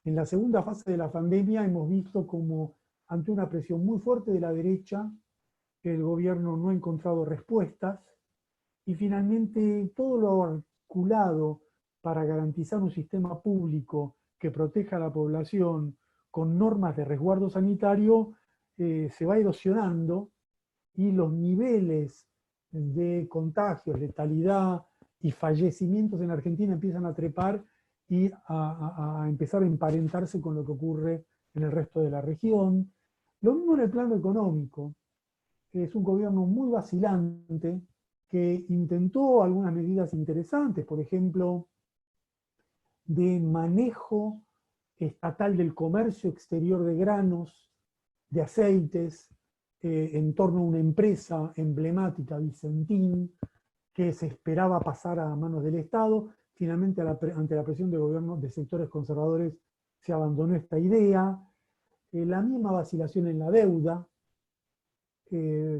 En la segunda fase de la pandemia hemos visto como ante una presión muy fuerte de la derecha, el gobierno no ha encontrado respuestas y finalmente todo lo articulado para garantizar un sistema público que proteja a la población con normas de resguardo sanitario se va erosionando y los niveles de contagios, letalidad y fallecimientos en Argentina empiezan a trepar y a empezar a emparentarse con lo que ocurre en el resto de la región. Lo mismo en el plano económico. Es un gobierno muy vacilante que intentó algunas medidas interesantes, por ejemplo, de manejo estatal del comercio exterior de granos, de aceites, en torno a una empresa emblemática, Vicentín, que se esperaba pasar a manos del Estado. Finalmente, ante la presión de gobiernos de sectores conservadores, se abandonó esta idea. La misma vacilación en la deuda.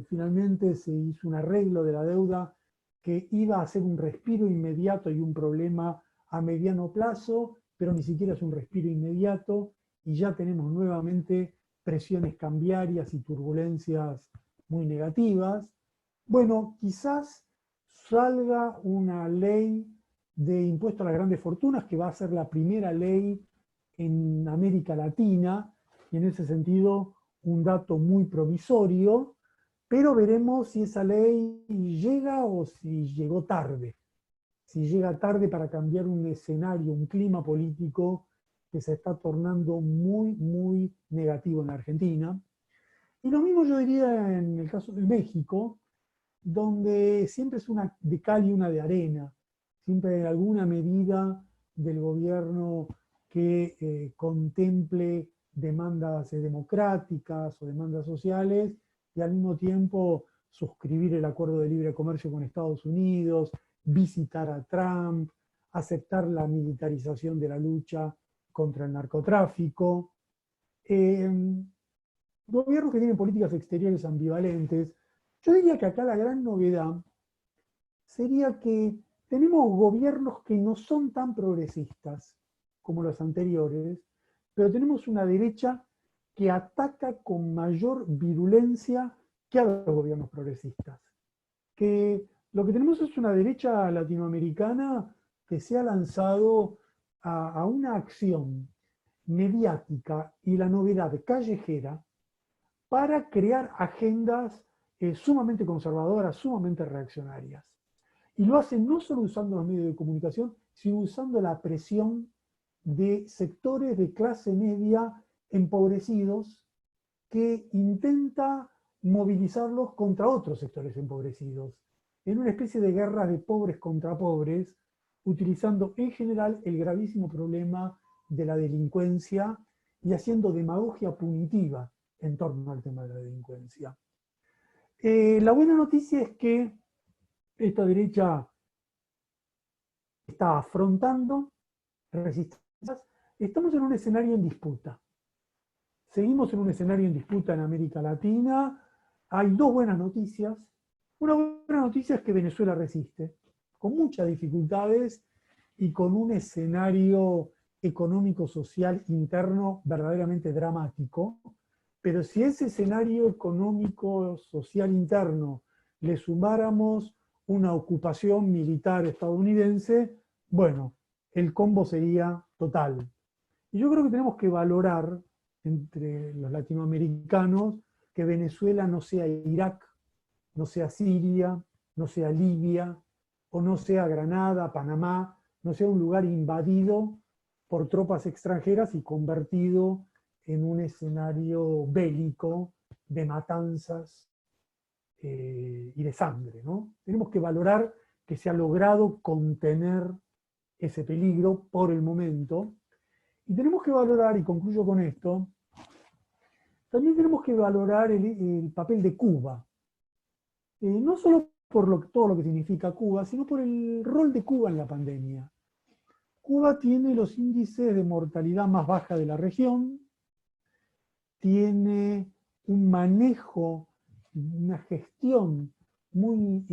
Finalmente se hizo un arreglo de la deuda que iba a ser un respiro inmediato y un problema a mediano plazo, pero ni siquiera es un respiro inmediato y ya tenemos nuevamente presiones cambiarias y turbulencias muy negativas. Bueno, quizás salga una ley de impuesto a las grandes fortunas, que va a ser la primera ley en América Latina, y en ese sentido un dato muy provisorio, pero veremos si esa ley llega o si llegó tarde. Si llega tarde para cambiar un escenario, un clima político que se está tornando muy, muy negativo en la Argentina. Y lo mismo yo diría en el caso de México, donde siempre es una de cal y una de arena. Siempre hay alguna medida del gobierno que contemple demandas democráticas o demandas sociales y al mismo tiempo suscribir el acuerdo de libre comercio con Estados Unidos, visitar a Trump, aceptar la militarización de la lucha contra el narcotráfico. Gobiernos que tienen políticas exteriores ambivalentes. Yo diría que acá la gran novedad sería que tenemos gobiernos que no son tan progresistas como los anteriores, pero tenemos una derecha que ataca con mayor virulencia que a los gobiernos progresistas. Que lo que tenemos es una derecha latinoamericana que se ha lanzado a una acción mediática y la novedad callejera para crear agendas sumamente conservadoras, sumamente reaccionarias. Y lo hacen no solo usando los medios de comunicación, sino usando la presión de sectores de clase media empobrecidos que intenta movilizarlos contra otros sectores empobrecidos, en una especie de guerra de pobres contra pobres, utilizando en general el gravísimo problema de la delincuencia y haciendo demagogia punitiva en torno al tema de la delincuencia. La buena noticia es que esta derecha está afrontando resistencias. Estamos en un escenario en disputa. Seguimos en un escenario en disputa en América Latina. Hay dos buenas noticias. Una buena noticia es que Venezuela resiste, con muchas dificultades y con un escenario económico-social interno verdaderamente dramático. Pero si a ese escenario económico-social interno le sumáramos una ocupación militar estadounidense, bueno, el combo sería total. Y yo creo que tenemos que valorar entre los latinoamericanos que Venezuela no sea Irak, no sea Siria, no sea Libia, o no sea Granada, Panamá, no sea un lugar invadido por tropas extranjeras y convertido en un escenario bélico de matanzas y de sangre, ¿no? Tenemos que valorar que se ha logrado contener ese peligro por el momento. Y tenemos que valorar, y concluyo con esto, también tenemos que valorar el papel de Cuba. no solo por todo lo que significa Cuba, sino por el rol de Cuba en la pandemia. Cuba tiene los índices de mortalidad más baja de la región, tiene un manejo, una gestión muy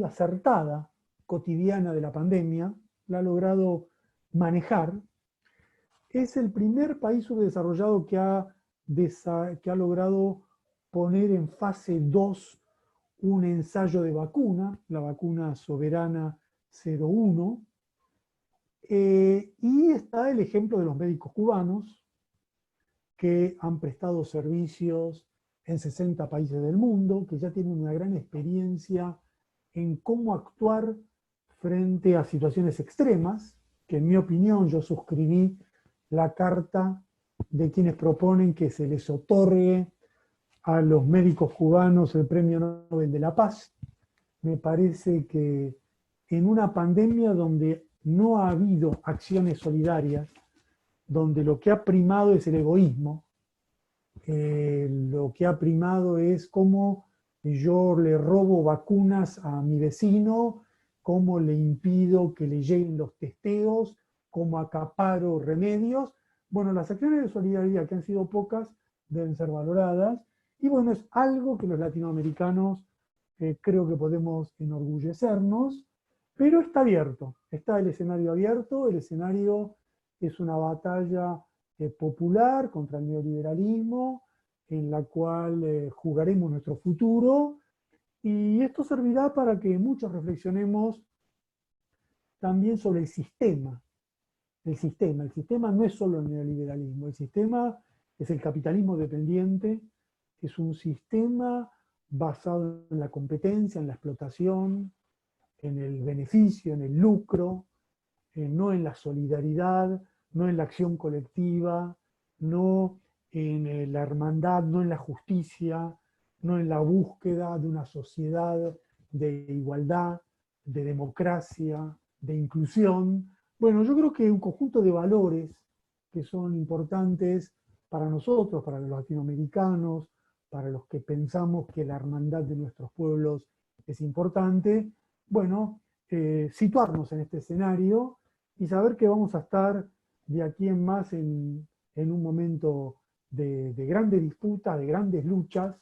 acertada, cotidiana de la pandemia, la ha logrado manejar. Es el primer país subdesarrollado que ha logrado poner en fase 2 un ensayo de vacuna, la vacuna Soberana 01, y está el ejemplo de los médicos cubanos que han prestado servicios en 60 países del mundo, que ya tienen una gran experiencia en cómo actuar frente a situaciones extremas, que en mi opinión yo suscribí la carta de quienes proponen que se les otorgue a los médicos cubanos el Premio Nobel de la Paz. Me parece que en una pandemia donde no ha habido acciones solidarias, donde lo que ha primado es el egoísmo, lo que ha primado es cómo yo le robo vacunas a mi vecino, cómo le impido que le lleguen los testeos, cómo acaparo remedios. Bueno, las acciones de solidaridad, que han sido pocas, deben ser valoradas. Y bueno, es algo que los latinoamericanos creo que podemos enorgullecernos, pero está abierto, está el escenario abierto, el escenario es una batalla popular contra el neoliberalismo, en la cual jugaremos nuestro futuro, y esto servirá para que muchos reflexionemos también sobre el sistema. El sistema no es solo el neoliberalismo, el sistema es el capitalismo dependiente, es un sistema basado en la competencia, en la explotación, en el beneficio, en el lucro, no en la solidaridad, no en la acción colectiva, no en la hermandad, no en la justicia, no en la búsqueda de una sociedad de igualdad, de democracia, de inclusión. Bueno, yo creo que un conjunto de valores que son importantes para nosotros, para los latinoamericanos, para los que pensamos que la hermandad de nuestros pueblos es importante, bueno, situarnos en este escenario y saber que vamos a estar de aquí en más en un momento de grandes disputas, de grandes luchas,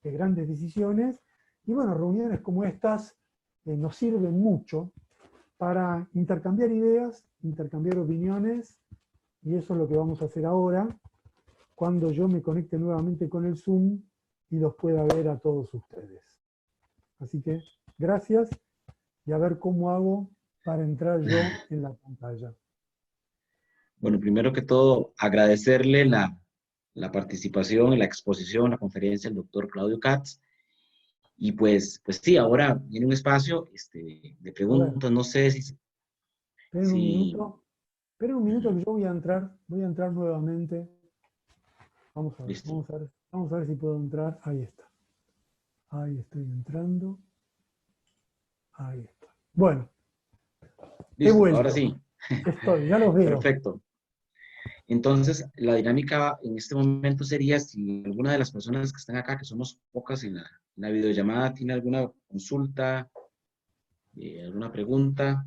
de grandes decisiones. Y bueno, reuniones como estas nos sirven mucho para intercambiar ideas, intercambiar opiniones, y eso es lo que vamos a hacer ahora, cuando yo me conecte nuevamente con el Zoom y los pueda ver a todos ustedes. Así que gracias, y a ver cómo hago para entrar yo en la pantalla. Bueno, primero que todo, agradecerle la participación en la exposición, la conferencia del doctor Claudio Katz. Y pues sí, ahora viene un espacio de preguntas, no sé Esperen un minuto que yo voy a entrar nuevamente. Vamos a ver, Listo. vamos a ver si puedo entrar. Ahí está. Ahí estoy entrando. Ahí está. Bueno, he Listo, vuelto. ahora sí. Estoy, ya los veo. Perfecto. Entonces, la dinámica en este momento sería si alguna de las personas que están acá, que somos pocas en la videollamada, tiene alguna consulta, alguna pregunta,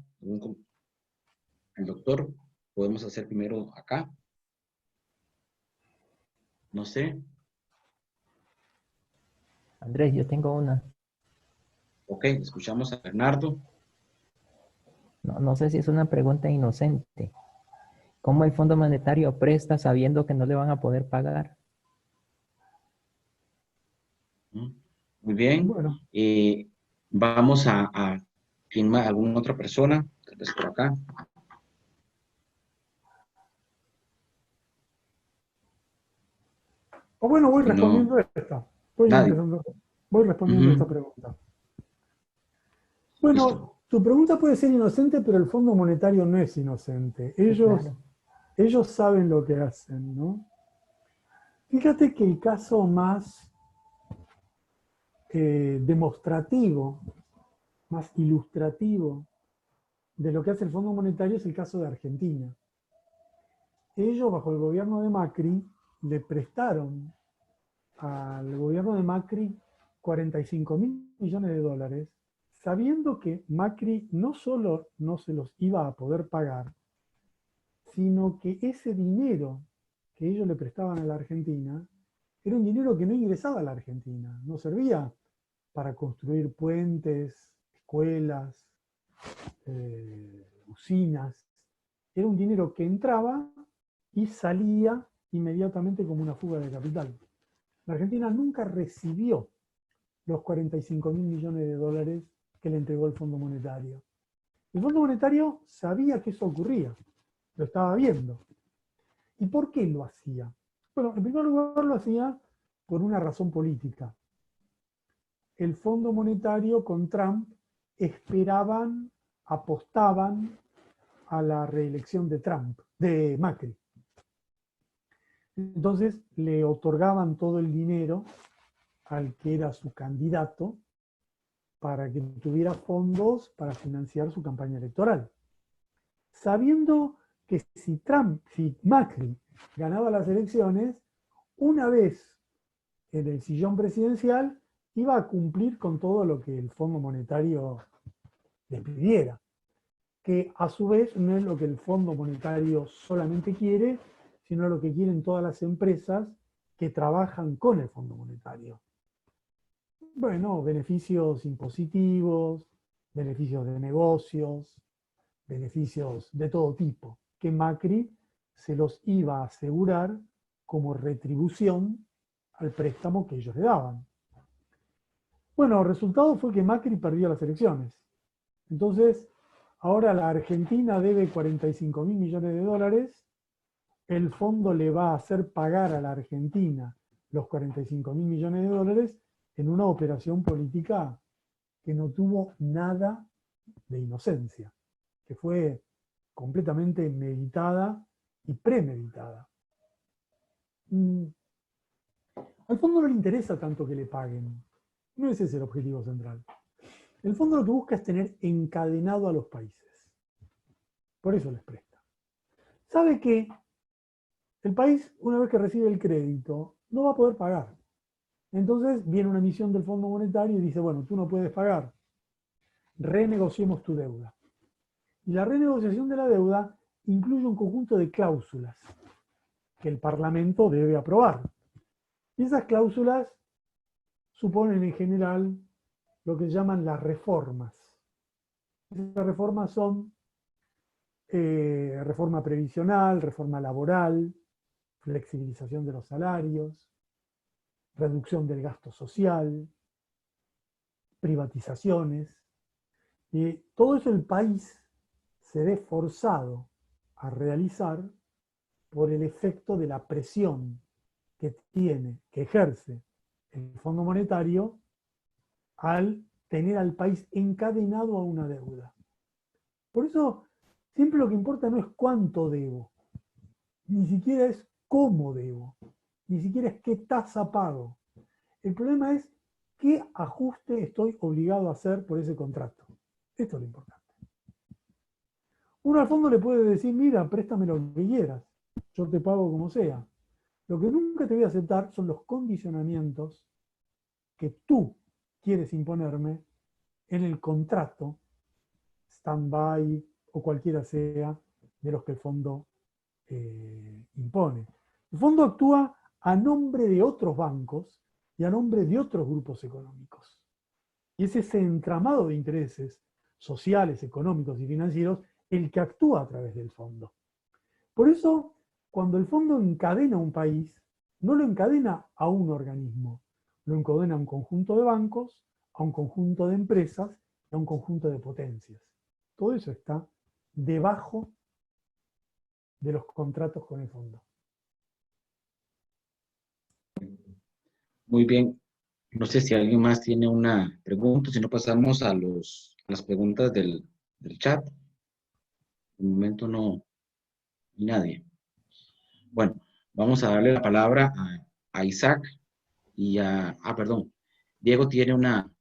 al doctor, podemos hacer primero acá. No sé. Andrés, yo tengo una. Ok, escuchamos a Bernardo. No sé si es una pregunta inocente. ¿Cómo el Fondo Monetario presta sabiendo que no le van a poder pagar? Muy bien. Bueno, Vamos a ¿quién más? ¿Alguna otra persona? Tal vez por acá. o bueno, voy Si no, respondiendo esta. nadie. Voy respondiendo esta Ujú. pregunta. Listo. Bueno, tu pregunta puede ser inocente, pero el Fondo Monetario no es inocente. Sí, claro. Ellos saben lo que hacen, ¿no? Fíjate que el caso más demostrativo, más ilustrativo de lo que hace el Fondo Monetario es el caso de Argentina. Ellos, bajo el gobierno de Macri, le prestaron al gobierno de Macri 45.000 millones de dólares, sabiendo que Macri no solo no se los iba a poder pagar, sino que ese dinero que ellos le prestaban a la Argentina era un dinero que no ingresaba a la Argentina, no servía para construir puentes, escuelas, usinas. Era un dinero que entraba y salía inmediatamente como una fuga de capital. La Argentina nunca recibió los 45.000 millones de dólares que le entregó el Fondo Monetario. El Fondo Monetario sabía que eso ocurría, lo estaba viendo. ¿Y por qué lo hacía? Bueno, en primer lugar lo hacía por una razón política. El Fondo Monetario con Trump esperaban, apostaban a la reelección de Macri. Entonces le otorgaban todo el dinero al que era su candidato para que tuviera fondos para financiar su campaña electoral. Sabiendo que si Macri ganaba las elecciones, una vez en el sillón presidencial, iba a cumplir con todo lo que el Fondo Monetario le pidiera, que a su vez no es lo que el Fondo Monetario solamente quiere, sino lo que quieren todas las empresas que trabajan con el Fondo Monetario. Bueno, beneficios impositivos, beneficios de negocios, beneficios de todo tipo, que Macri se los iba a asegurar como retribución al préstamo que ellos le daban. Bueno, el resultado fue que Macri perdió las elecciones. Entonces, ahora la Argentina debe 45.000 millones de dólares, el fondo le va a hacer pagar a la Argentina los 45.000 millones de dólares en una operación política que no tuvo nada de inocencia, que fue completamente meditada y premeditada. Al fondo no le interesa tanto que le paguen, no ese es el objetivo central. El fondo lo que busca es tener encadenado a los países, por eso les presta. Sabe que el país, una vez que recibe el crédito, no va a poder pagar. Entonces viene una emisión del Fondo Monetario y dice, bueno, tú no puedes pagar, renegociemos tu deuda. Y la renegociación de la deuda incluye un conjunto de cláusulas que el Parlamento debe aprobar. Y esas cláusulas suponen en general lo que se llaman las reformas. Esas reformas son reforma previsional, reforma laboral, flexibilización de los salarios, reducción del gasto social, privatizaciones. Y todo eso el país se ve forzado a realizar por el efecto de la presión que ejerce el Fondo Monetario al tener al país encadenado a una deuda. Por eso, siempre lo que importa no es cuánto debo, ni siquiera es cómo debo, ni siquiera es qué tasa pago. El problema es qué ajuste estoy obligado a hacer por ese contrato. Esto es lo importante. Uno al fondo le puede decir, mira, préstame lo que quieras, yo te pago como sea. Lo que nunca te voy a aceptar son los condicionamientos que tú quieres imponerme en el contrato, stand-by o cualquiera sea de los que el fondo impone. El fondo actúa a nombre de otros bancos y a nombre de otros grupos económicos. Y es ese entramado de intereses sociales, económicos y financieros el que actúa a través del fondo. Por eso, cuando el fondo encadena a un país, no lo encadena a un organismo, lo encadena a un conjunto de bancos, a un conjunto de empresas y a un conjunto de potencias. Todo eso está debajo de los contratos con el fondo. Muy bien. No sé si alguien más tiene una pregunta, si no pasamos a las preguntas del chat. De momento no hay nadie. Bueno, vamos a darle la palabra a Isaac y perdón, Diego tiene una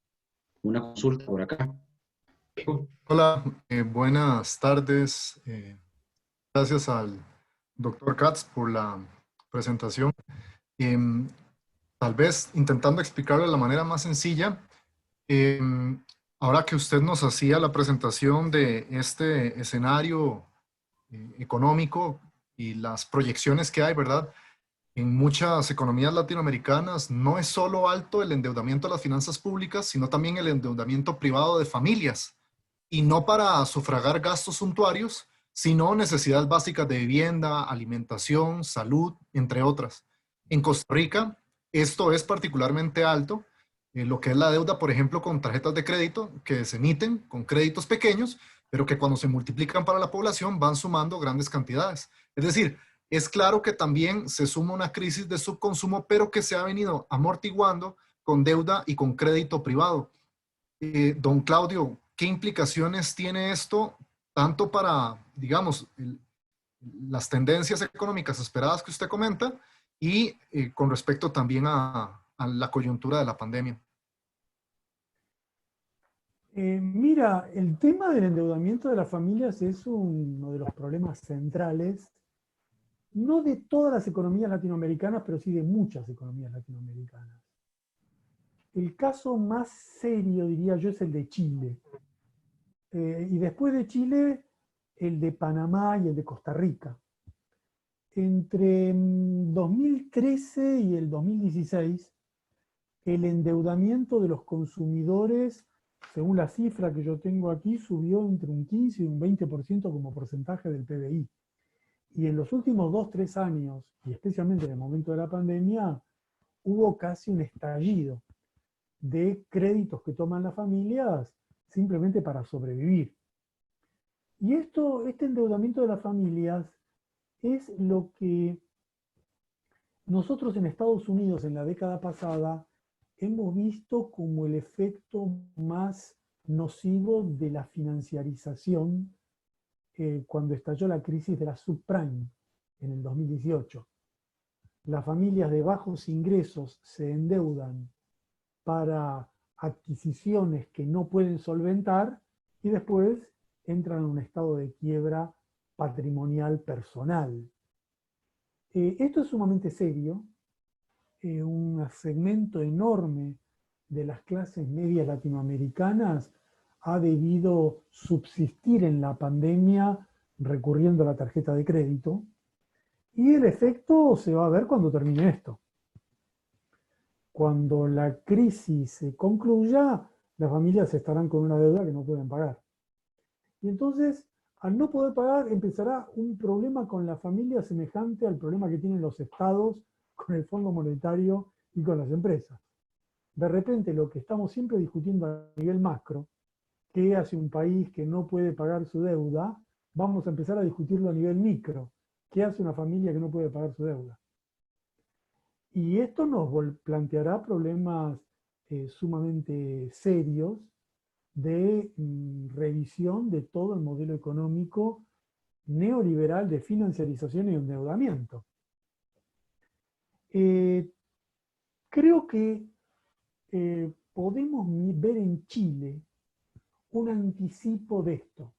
consulta por acá. Hola, buenas tardes. Gracias al doctor Katz por la presentación. tal vez intentando explicarlo de la manera más sencilla, ahora que usted nos hacía la presentación de este escenario económico y las proyecciones que hay, ¿verdad? En muchas economías latinoamericanas no es solo alto el endeudamiento de las finanzas públicas, sino también el endeudamiento privado de familias. Y no para sufragar gastos suntuarios, sino necesidades básicas de vivienda, alimentación, salud, entre otras. En Costa Rica, esto es particularmente alto, lo que es la deuda, por ejemplo, con tarjetas de crédito que se emiten con créditos pequeños, pero que cuando se multiplican para la población van sumando grandes cantidades. Es decir, es claro que también se suma una crisis de subconsumo, pero que se ha venido amortiguando con deuda y con crédito privado. Don Claudio, ¿qué implicaciones tiene esto tanto para, digamos, las tendencias económicas esperadas que usted comenta y con respecto también a la coyuntura de la pandemia? Mira, el tema del endeudamiento de las familias es uno de los problemas centrales, no de todas las economías latinoamericanas, pero sí de muchas economías latinoamericanas. El caso más serio, diría yo, es el de Chile. Y después de Chile, el de Panamá y el de Costa Rica. Entre 2013 y el 2016, el endeudamiento de los consumidores, según la cifra que yo tengo aquí, subió entre un 15 y un 20% como porcentaje del PBI. Y en los últimos 2-3 años, y especialmente en el momento de la pandemia, hubo casi un estallido de créditos que toman las familias simplemente para sobrevivir. Y este endeudamiento de las familias es lo que nosotros en Estados Unidos en la década pasada hemos visto como el efecto más nocivo de la financiarización cuando estalló la crisis de la subprime en el 2018. Las familias de bajos ingresos se endeudan para adquisiciones que no pueden solventar y después entran en un estado de quiebra patrimonial personal. Esto es sumamente serio. Un segmento enorme de las clases medias latinoamericanas ha debido subsistir en la pandemia recurriendo a la tarjeta de crédito, y el efecto se va a ver cuando termine esto. Cuando la crisis se concluya, las familias estarán con una deuda que no pueden pagar. Y entonces, al no poder pagar, empezará un problema con la familia semejante al problema que tienen los estados con el Fondo Monetario y con las empresas. De repente, lo que estamos siempre discutiendo a nivel macro, ¿qué hace un país que no puede pagar su deuda? Vamos a empezar a discutirlo a nivel micro. ¿Qué hace una familia que no puede pagar su deuda? Y esto nos planteará problemas sumamente serios de revisión de todo el modelo económico neoliberal de financiarización y endeudamiento. Creo que podemos ver en Chile un anticipo de esto,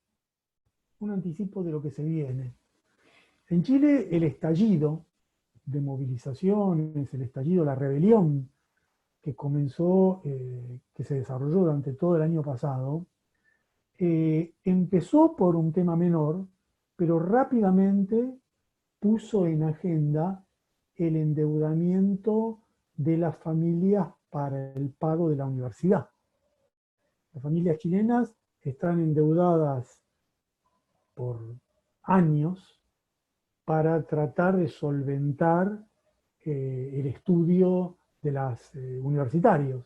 un anticipo de lo que se viene. En Chile el estallido de movilizaciones, el estallido, la rebelión que comenzó, que se desarrolló durante todo el año pasado, empezó por un tema menor, pero rápidamente puso en agenda el endeudamiento de las familias para el pago de la universidad. Las familias chilenas están endeudadas por años para tratar de solventar el estudio de los universitarios.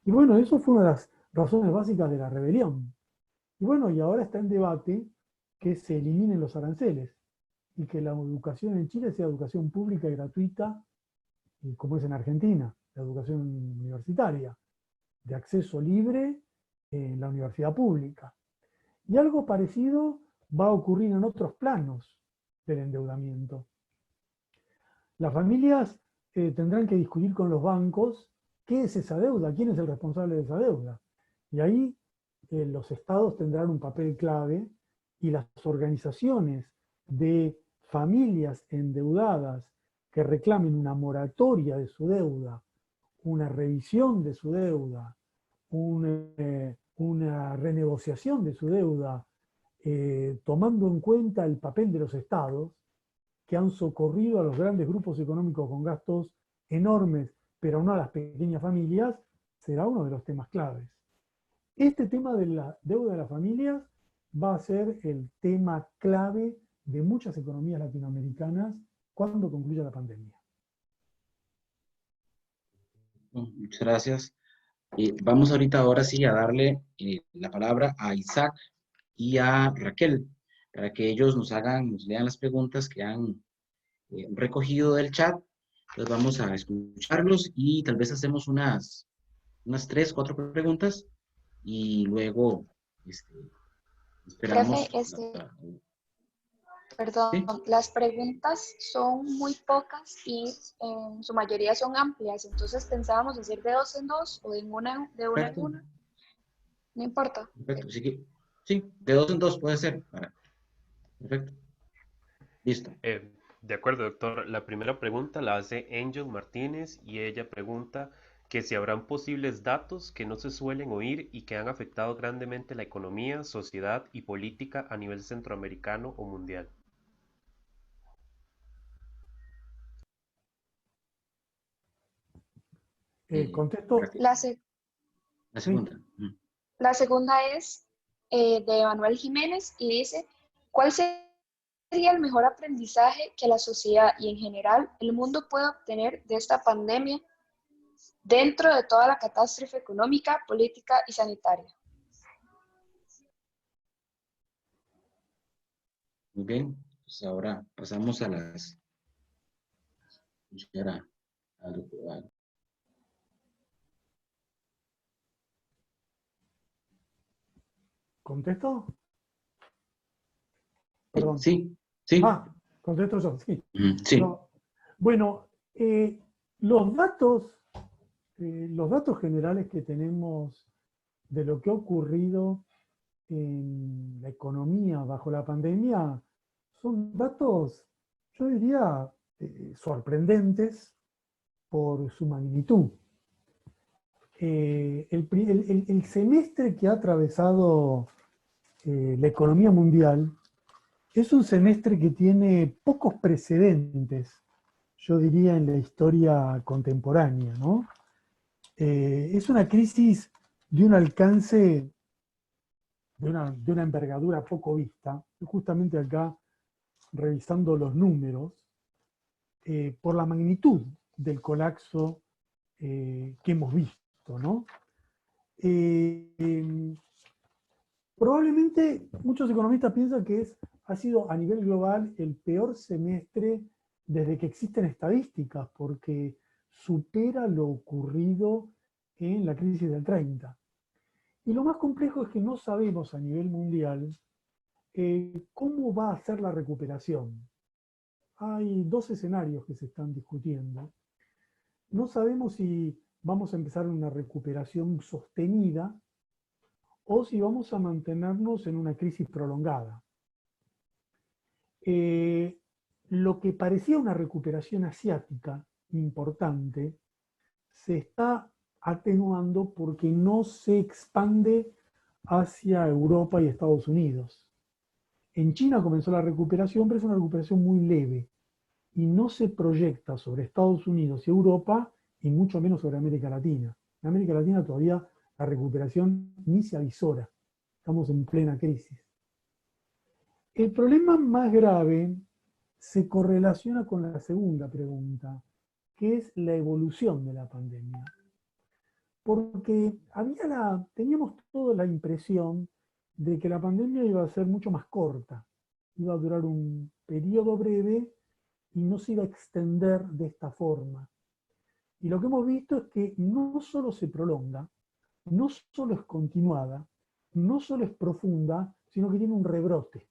Y bueno, eso fue una de las razones básicas de la rebelión. Y bueno, y ahora está en debate que se eliminen los aranceles y que la educación en Chile sea educación pública y gratuita, como es en Argentina, la educación universitaria, de acceso libre en la universidad pública. Y algo parecido va a ocurrir en otros planos del endeudamiento. Las familias tendrán que discutir con los bancos qué es esa deuda, quién es el responsable de esa deuda. Y ahí los estados tendrán un papel clave y las organizaciones de familias endeudadas que reclamen una moratoria de su deuda, una revisión de su deuda, una renegociación de su deuda, tomando en cuenta el papel de los estados que han socorrido a los grandes grupos económicos con gastos enormes, pero no a las pequeñas familias, será uno de los temas claves. Este tema de la deuda de las familias va a ser el tema clave de muchas economías latinoamericanas cuando concluya la pandemia. Muchas gracias. Vamos ahora sí a darle la palabra a Isaac y a Raquel para que ellos nos lean las preguntas que han recogido del chat. Entonces vamos a escucharlos y tal vez hacemos unas 3, 4 preguntas y luego esperamos. Profe, perdón, ¿Sí? las preguntas son muy pocas y en su mayoría son amplias, entonces pensábamos hacer de 2 en 2 o de una en una. No importa. Perfecto. Sí, de 2 en 2 puede ser. Perfecto. Listo. De acuerdo, doctor. La primera pregunta la hace Angel Martínez y ella pregunta que si habrán posibles datos que no se suelen oír y que han afectado grandemente la economía, sociedad y política a nivel centroamericano o mundial. ¿Contesto? La segunda. La segunda es de Manuel Jiménez y dice, ¿cuál sería el mejor aprendizaje que la sociedad y en general el mundo puede obtener de esta pandemia dentro de toda la catástrofe económica, política y sanitaria? Muy bien. Pues ahora pasamos a ¿Contesto? Perdón. Sí. Contesto yo, sí. Sí. No. Bueno, los datos generales que tenemos de lo que ha ocurrido en la economía bajo la pandemia son datos, yo diría, sorprendentes por su magnitud. El semestre que ha atravesado la economía mundial es un semestre que tiene pocos precedentes, yo diría, en la historia contemporánea, ¿no? Es una crisis de un alcance, de una envergadura poco vista. Estoy justamente acá revisando los números, por la magnitud del colapso que hemos visto, ¿no? Probablemente muchos economistas piensan que ha sido a nivel global el peor semestre desde que existen estadísticas, porque supera lo ocurrido en la crisis del 30. Y lo más complejo es que no sabemos a nivel mundial cómo va a ser la recuperación. Hay 2 escenarios que se están discutiendo. No sabemos si vamos a empezar una recuperación sostenida o si vamos a mantenernos en una crisis prolongada. Lo que parecía una recuperación asiática importante se está atenuando porque no se expande hacia Europa y Estados Unidos. En China comenzó la recuperación, pero es una recuperación muy leve y no se proyecta sobre Estados Unidos y Europa y mucho menos sobre América Latina. En América Latina todavía la recuperación ni se avisora. Estamos en plena crisis. El problema más grave se correlaciona con la segunda pregunta, que es la evolución de la pandemia. Porque teníamos toda la impresión de que la pandemia iba a ser mucho más corta, iba a durar un periodo breve y no se iba a extender de esta forma. Y lo que hemos visto es que no solo se prolonga, no solo es continuada, no solo es profunda, sino que tiene un rebrote.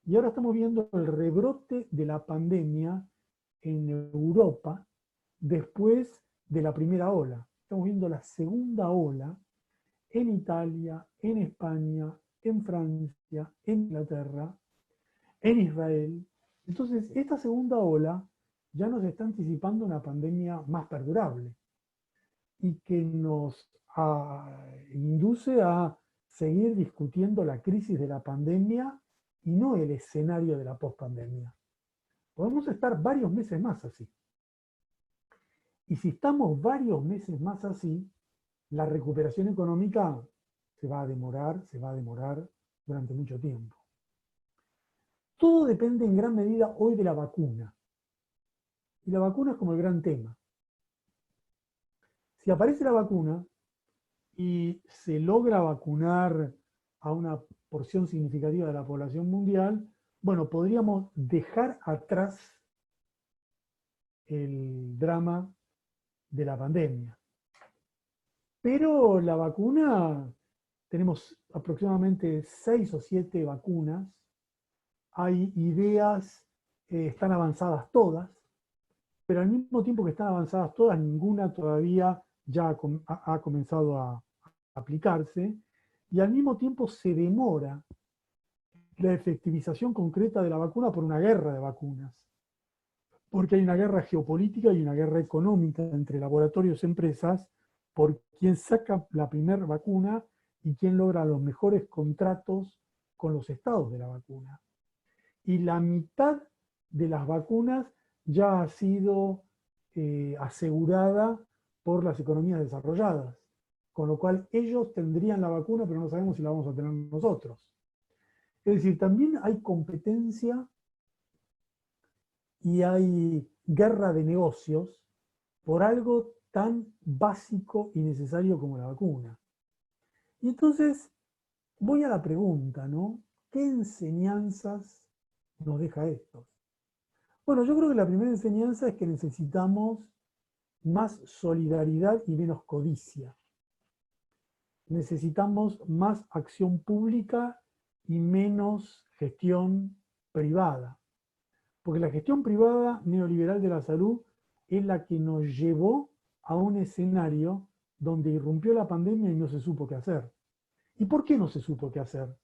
Y ahora estamos viendo el rebrote de la pandemia en Europa después de la primera ola. Estamos viendo la segunda ola en Italia, en España, en Francia, en Inglaterra, en Israel. Entonces, esta segunda ola ya nos está anticipando una pandemia más perdurable y que nos induce a seguir discutiendo la crisis de la pandemia y no el escenario de la pospandemia. Podemos estar varios meses más así. Y si estamos varios meses más así, la recuperación económica se va a demorar durante mucho tiempo. Todo depende en gran medida hoy de la vacuna. Y la vacuna es como el gran tema. Si aparece la vacuna y se logra vacunar a una porción significativa de la población mundial, bueno, podríamos dejar atrás el drama de la pandemia. Pero la vacuna, tenemos aproximadamente 6 o 7 vacunas, hay ideas, están avanzadas todas, pero al mismo tiempo que están avanzadas todas, ninguna todavía ya ha comenzado a aplicarse, y al mismo tiempo se demora la efectivización concreta de la vacuna por una guerra de vacunas, porque hay una guerra geopolítica y una guerra económica entre laboratorios y empresas por quién saca la primera vacuna y quién logra los mejores contratos con los estados de la vacuna. Y la mitad de las vacunas ya ha sido asegurada por las economías desarrolladas, con lo cual ellos tendrían la vacuna, pero no sabemos si la vamos a tener nosotros. Es decir, también hay competencia y hay guerra de negocios por algo tan básico y necesario como la vacuna. Y entonces voy a la pregunta, ¿no? ¿Qué enseñanzas nos deja esto? Bueno, yo creo que la primera enseñanza es que necesitamos más solidaridad y menos codicia. Necesitamos más acción pública y menos gestión privada. Porque la gestión privada neoliberal de la salud es la que nos llevó a un escenario donde irrumpió la pandemia y no se supo qué hacer. ¿Y por qué no se supo qué hacer?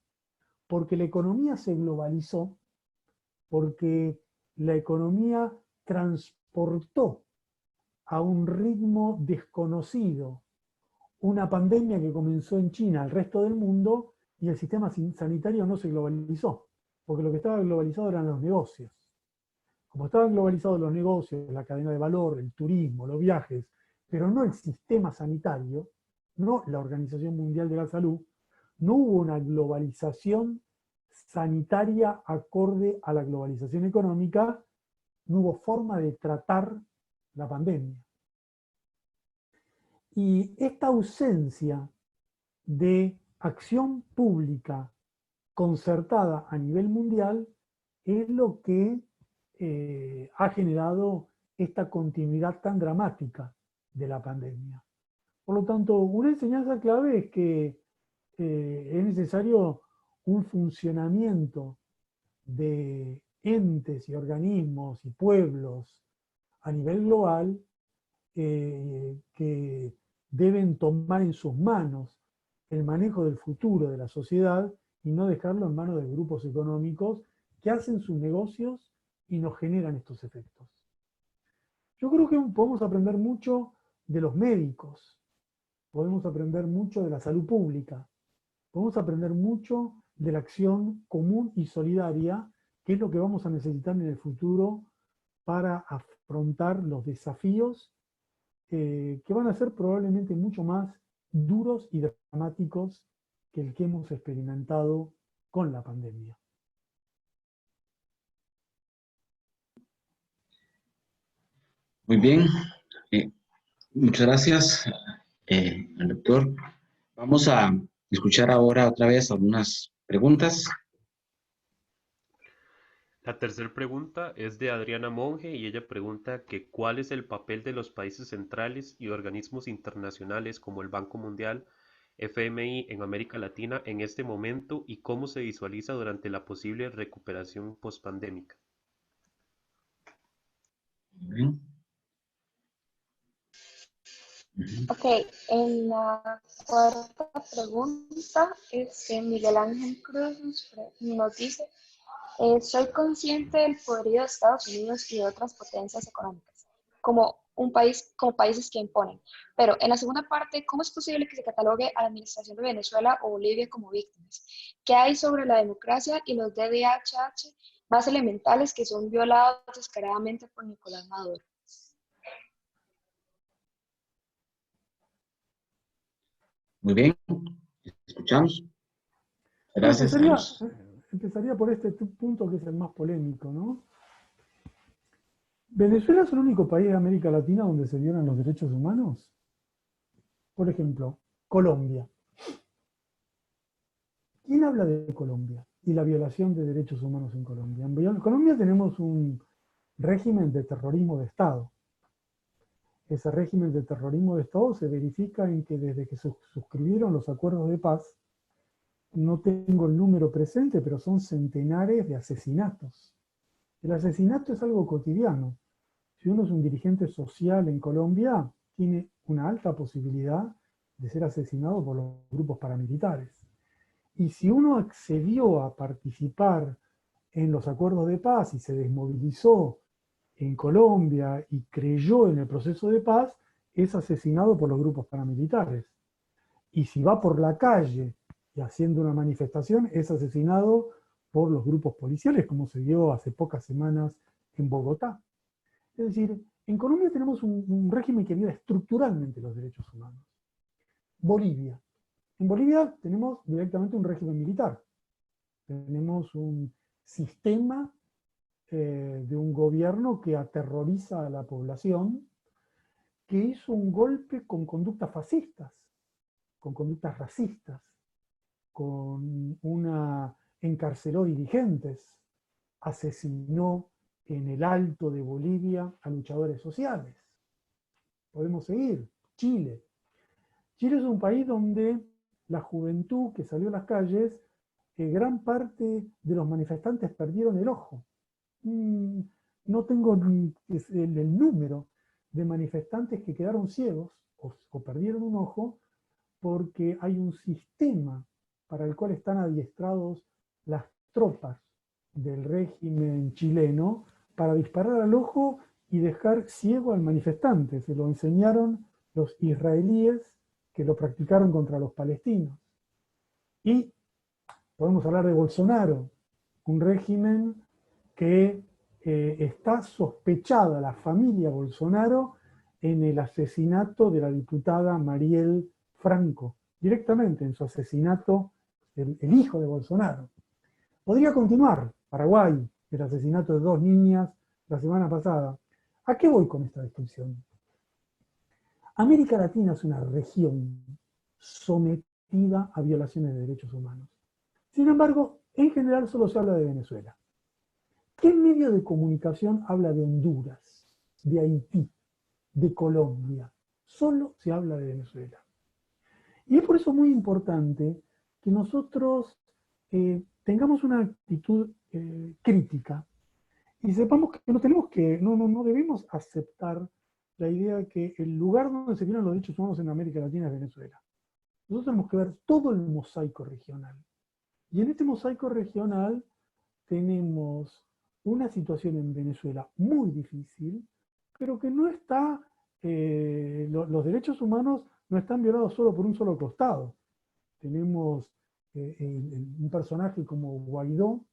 Porque la economía se globalizó, porque la economía transportó a un ritmo desconocido una pandemia que comenzó en China al resto del mundo y el sistema sanitario no se globalizó, porque lo que estaba globalizado eran los negocios. Como estaban globalizados los negocios, la cadena de valor, el turismo, los viajes, pero no el sistema sanitario, no la Organización Mundial de la Salud, no hubo una globalización sanitaria acorde a la globalización económica, no hubo forma de tratar la pandemia. Y esta ausencia de acción pública concertada a nivel mundial es lo que ha generado esta continuidad tan dramática de la pandemia. Por lo tanto, una enseñanza clave es que es necesario un funcionamiento de entes y organismos y pueblos a nivel global que deben tomar en sus manos el manejo del futuro de la sociedad y no dejarlo en manos de grupos económicos que hacen sus negocios y nos generan estos efectos. Yo creo que podemos aprender mucho de los médicos, podemos aprender mucho de la salud pública, podemos aprender mucho de la acción común y solidaria, que es lo que vamos a necesitar en el futuro para afrontar los desafíos que van a ser probablemente mucho más duros y dramáticos que el que hemos experimentado con la pandemia. Muy bien, muchas gracias al doctor. Vamos a escuchar ahora otra vez algunas preguntas. La tercera pregunta es de Adriana Monge y ella pregunta que ¿cuál es el papel de los países centrales y organismos internacionales como el Banco Mundial, FMI en América Latina en este momento y cómo se visualiza durante la posible recuperación postpandémica? Ok, en la cuarta pregunta, Miguel Ángel Cruz nos dice, Soy consciente del poderío de Estados Unidos y de otras potencias económicas, como países que imponen. Pero en la segunda parte, ¿cómo es posible que se catalogue a la administración de Venezuela o Bolivia como víctimas? ¿Qué hay sobre la democracia y los DDHH más elementales que son violados descaradamente por Nicolás Maduro? Muy bien, escuchamos. Gracias a los... Empezaría por este punto que es el más polémico, ¿no? ¿Venezuela es el único país de América Latina donde se violan los derechos humanos? Por ejemplo, Colombia. ¿Quién habla de Colombia y la violación de derechos humanos en Colombia? En Colombia tenemos un régimen de terrorismo de Estado. Ese régimen de terrorismo de Estado se verifica en que desde que se suscribieron los acuerdos de paz, no tengo el número presente, pero son centenares de asesinatos. El asesinato es algo cotidiano. Si uno es un dirigente social en Colombia, tiene una alta posibilidad de ser asesinado por los grupos paramilitares. Y si uno accedió a participar en los acuerdos de paz y se desmovilizó en Colombia y creyó en el proceso de paz, es asesinado por los grupos paramilitares. Y si va por la calle y haciendo una manifestación, es asesinado por los grupos policiales, como se vio hace pocas semanas en Bogotá. Es decir, en Colombia tenemos un régimen que viola estructuralmente los derechos humanos. Bolivia. En Bolivia tenemos directamente un régimen militar. Tenemos un sistema de un gobierno que aterroriza a la población, que hizo un golpe con conductas fascistas, con conductas racistas, encarceló dirigentes, asesinó en el Alto de Bolivia a luchadores sociales. Podemos seguir. Chile. Chile es un país donde la juventud que salió a las calles, gran parte de los manifestantes perdieron el ojo. No tengo el número de manifestantes que quedaron ciegos o perdieron un ojo, porque hay un sistema para el cual están adiestrados las tropas del régimen chileno para disparar al ojo y dejar ciego al manifestante. Se lo enseñaron los israelíes que lo practicaron contra los palestinos. Y podemos hablar de Bolsonaro, un régimen que está sospechada la familia Bolsonaro en el asesinato de la diputada Mariel Franco, directamente en su asesinato, el hijo de Bolsonaro. Podría continuar, Paraguay, el asesinato de 2 niñas la semana pasada. ¿A qué voy con esta descripción? América Latina es una región sometida a violaciones de derechos humanos. Sin embargo, en general solo se habla de Venezuela. ¿Qué medio de comunicación habla de Honduras, de Haití, de Colombia? Solo se habla de Venezuela. Y es por eso muy importante que nosotros tengamos una actitud crítica y sepamos que no debemos aceptar la idea de que el lugar donde se violan los derechos humanos en América Latina es Venezuela. Nosotros tenemos que ver todo el mosaico regional. Y en este mosaico regional tenemos una situación en Venezuela muy difícil, pero que no está, los derechos humanos no están violados solo por un solo costado. Tenemos un personaje como Guaidó,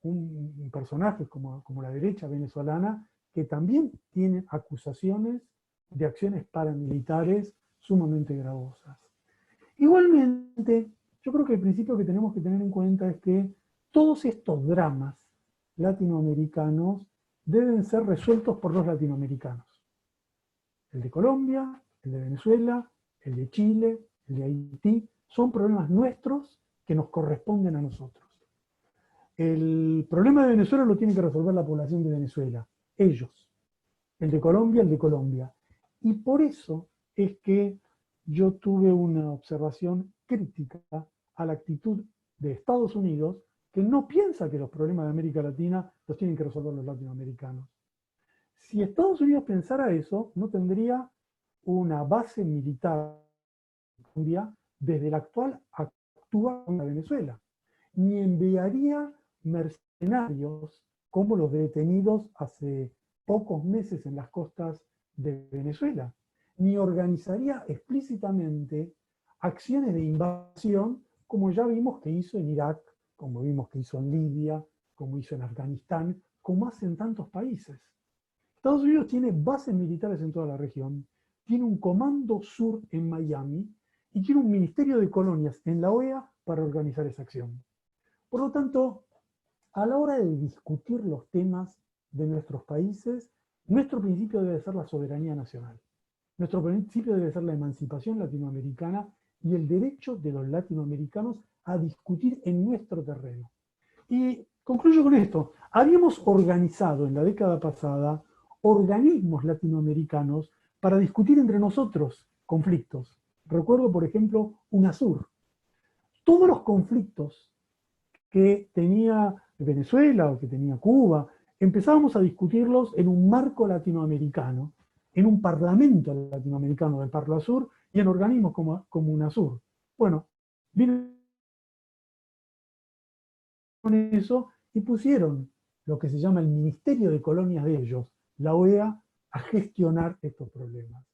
un personaje como la derecha venezolana, que también tiene acusaciones de acciones paramilitares sumamente gravosas. Igualmente, yo creo que el principio que tenemos que tener en cuenta es que todos estos dramas latinoamericanos deben ser resueltos por los latinoamericanos. El de Colombia, el de Venezuela, el de Chile, el de Haití, son problemas nuestros que nos corresponden a nosotros. El problema de Venezuela lo tiene que resolver la población de Venezuela, ellos. El de Colombia, el de Colombia. Y por eso es que yo tuve una observación crítica a la actitud de Estados Unidos, que no piensa que los problemas de América Latina los tienen que resolver los latinoamericanos. Si Estados Unidos pensara eso, no tendría una base militar desde la actual actúa contra Venezuela, ni enviaría mercenarios escenarios como los detenidos hace pocos meses en las costas de Venezuela, ni organizaría explícitamente acciones de invasión como ya vimos que hizo en Irak, como vimos que hizo en Libia, como hizo en Afganistán, como hace en tantos países. Estados Unidos tiene bases militares en toda la región, tiene un comando sur en Miami y tiene un ministerio de colonias en la OEA para organizar esa acción. Por lo tanto, a la hora de discutir los temas de nuestros países, nuestro principio debe ser la soberanía nacional. Nuestro principio debe ser la emancipación latinoamericana y el derecho de los latinoamericanos a discutir en nuestro terreno. Y concluyo con esto. Habíamos organizado en la década pasada organismos latinoamericanos para discutir entre nosotros conflictos. Recuerdo, por ejemplo, UNASUR. Todos los conflictos que tenía Venezuela o que tenía Cuba, empezábamos a discutirlos en un marco latinoamericano, en un parlamento latinoamericano del Parlasur y en organismos como UNASUR. Bueno, vino con eso y pusieron lo que se llama el Ministerio de Colonias de ellos, la OEA, a gestionar estos problemas.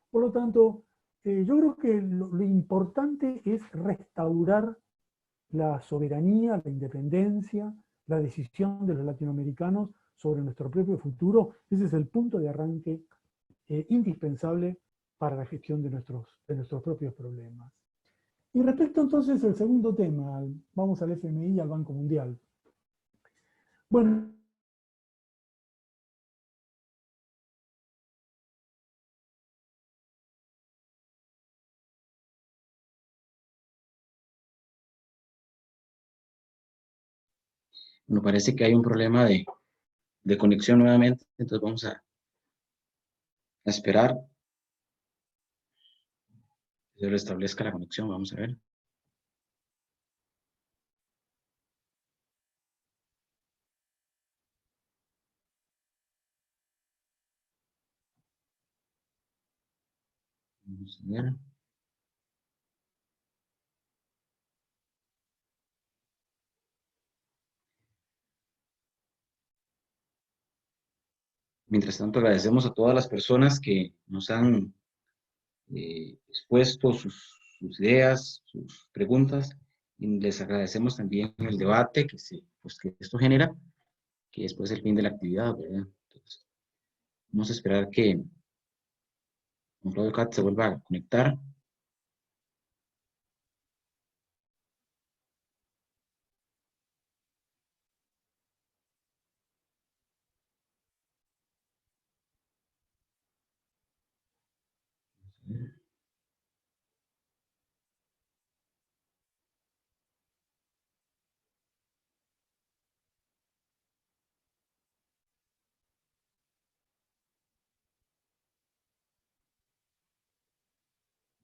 Por lo tanto, yo creo que lo importante es restaurar la soberanía, la independencia, la decisión de los latinoamericanos sobre nuestro propio futuro. Ese es el punto de arranque indispensable para la gestión de nuestros propios problemas. Y respecto entonces al segundo tema, vamos al FMI y al Banco Mundial. Bueno, Me parece que hay un problema de conexión nuevamente, entonces vamos a esperar que se restablezca la conexión, vamos a ver. Vamos a ver. Mientras tanto, agradecemos a todas las personas que nos han expuesto sus ideas, sus preguntas, y les agradecemos también el debate pues, que esto genera, que después es el fin de la actividad, ¿verdad? Entonces, vamos a esperar que Juan Claudio Cat se vuelva a conectar.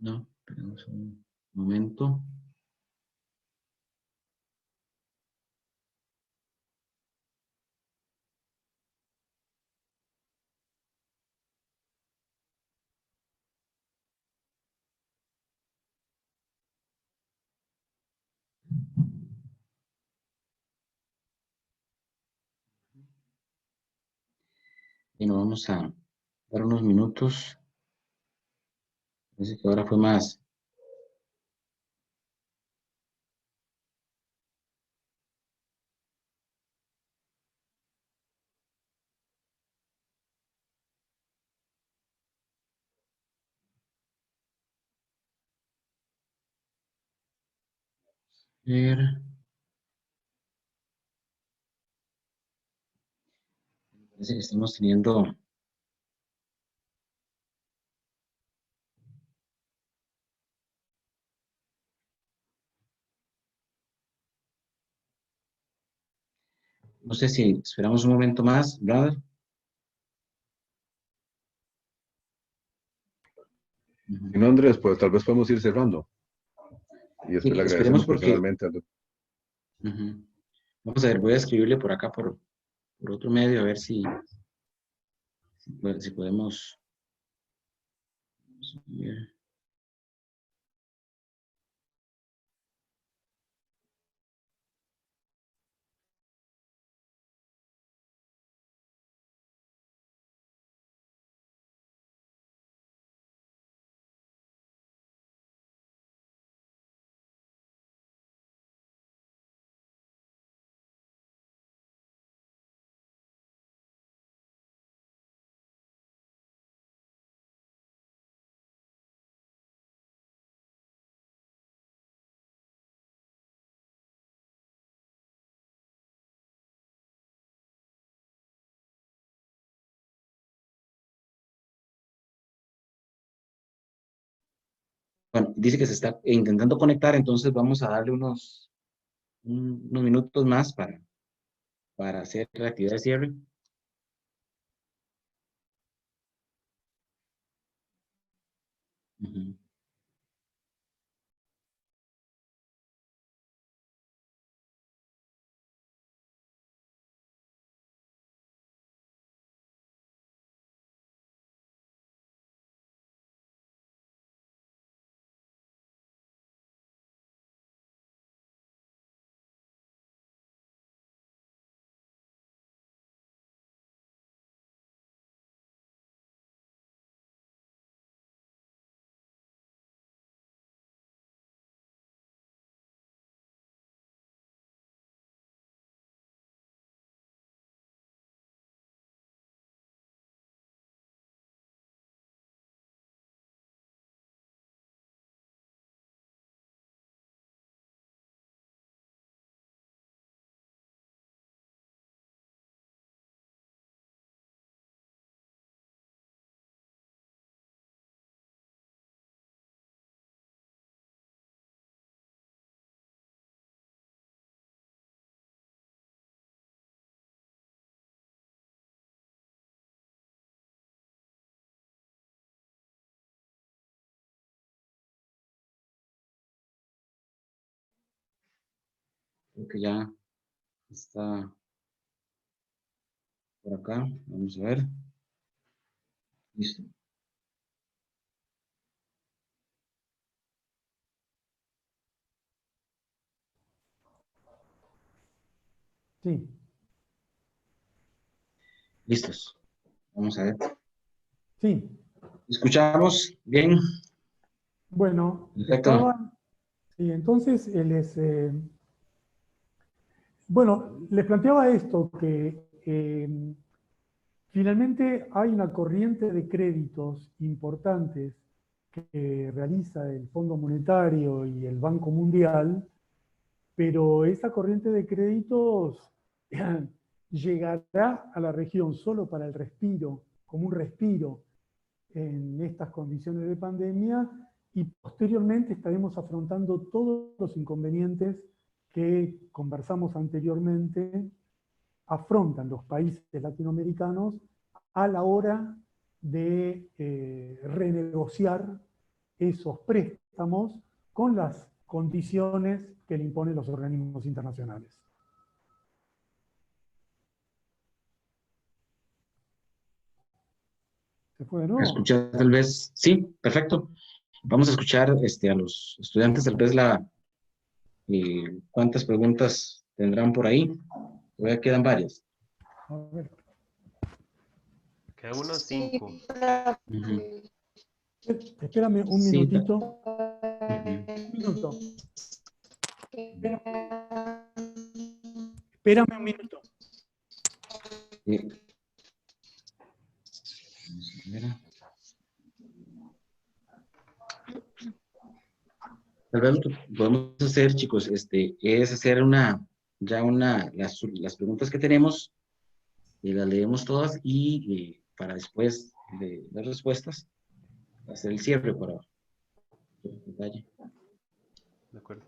No, esperemos un momento. Y nos vamos a dar unos minutos. Parece que ahora fue más. A ver. Parece que estamos teniendo. No sé si esperamos un momento más, brother. Si no, Andrés, pues tal vez podemos ir cerrando. Y después le Esperemos agradecemos porque. personalmente al doctor. Vamos a ver, voy a escribirle por acá por otro medio a ver si podemos. Vamos a ver. Bueno, dice que se está intentando conectar, entonces vamos a darle unos minutos más para hacer la actividad de cierre. Ujú. Creo que ya está por acá. Vamos a ver. Listo. Sí, Listos. Vamos a ver. sí. ¿Escuchamos bien? Bueno, Perfecto. sí, entonces bueno, les planteaba esto, que finalmente hay una corriente de créditos importantes que realiza el Fondo Monetario y el Banco Mundial, pero esa corriente de créditos llegará a la región solo para el respiro, como un respiro en estas condiciones de pandemia, y posteriormente estaremos afrontando todos los inconvenientes que conversamos anteriormente, afrontan los países latinoamericanos a la hora de renegociar esos préstamos con las condiciones que le imponen los organismos internacionales. ¿Se fue de nuevo? Escuchar tal vez. Sí, perfecto. Vamos a escuchar a los estudiantes tal vez cuántas preguntas tendrán por ahí. Todavía quedan varias. A ver. Quedan unas Sí, 5. Ujú. Espérame un Sí, minutito. ujú. Un minuto. Espérame un minuto. Sí. Vamos a ver. Tal vez lo que podemos hacer, chicos, es hacer las preguntas que tenemos, las leemos todas y para después de las respuestas, hacer el cierre para detalle. De acuerdo.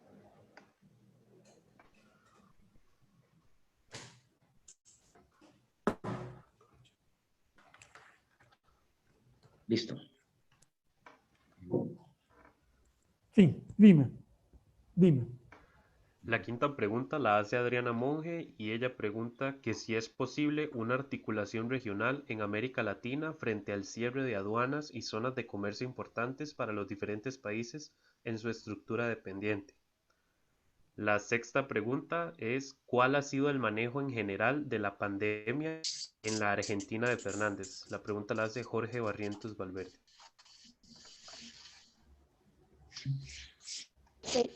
Listo. Sí, dime. La quinta pregunta la hace Adriana Monge y ella pregunta que si es posible una articulación regional en América Latina frente al cierre de aduanas y zonas de comercio importantes para los diferentes países en su estructura dependiente. La sexta pregunta es ¿cuál ha sido el manejo en general de la pandemia en la Argentina de Fernández? La pregunta la hace Jorge Barrientos Valverde. Sí,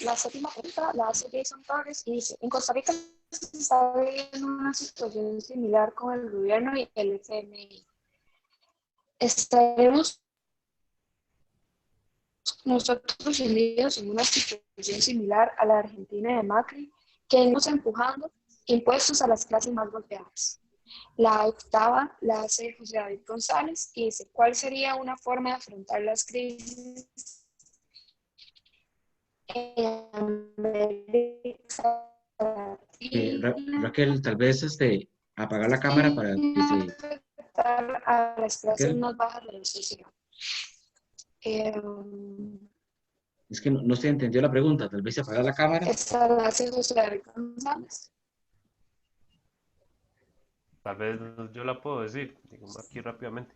la séptima pregunta la hace Jason Torres y dice, en Costa Rica se está viviendo una situación similar con el gobierno y el FMI. ¿Estaremos nosotros unidos en una situación similar a la Argentina de Macri, que nos empujando impuestos a las clases más golpeadas? La octava la hace José David González y dice, ¿cuál sería una forma de afrontar las crisis América Latina Raquel, tal vez apagar la cámara para que sin se... afectar a las clases Raquel, más bajas de la sociedad. es que no se entendió la pregunta, tal vez se apaga la cámara. Esta la hace José David González. Tal vez yo la puedo decir, digo, aquí rápidamente.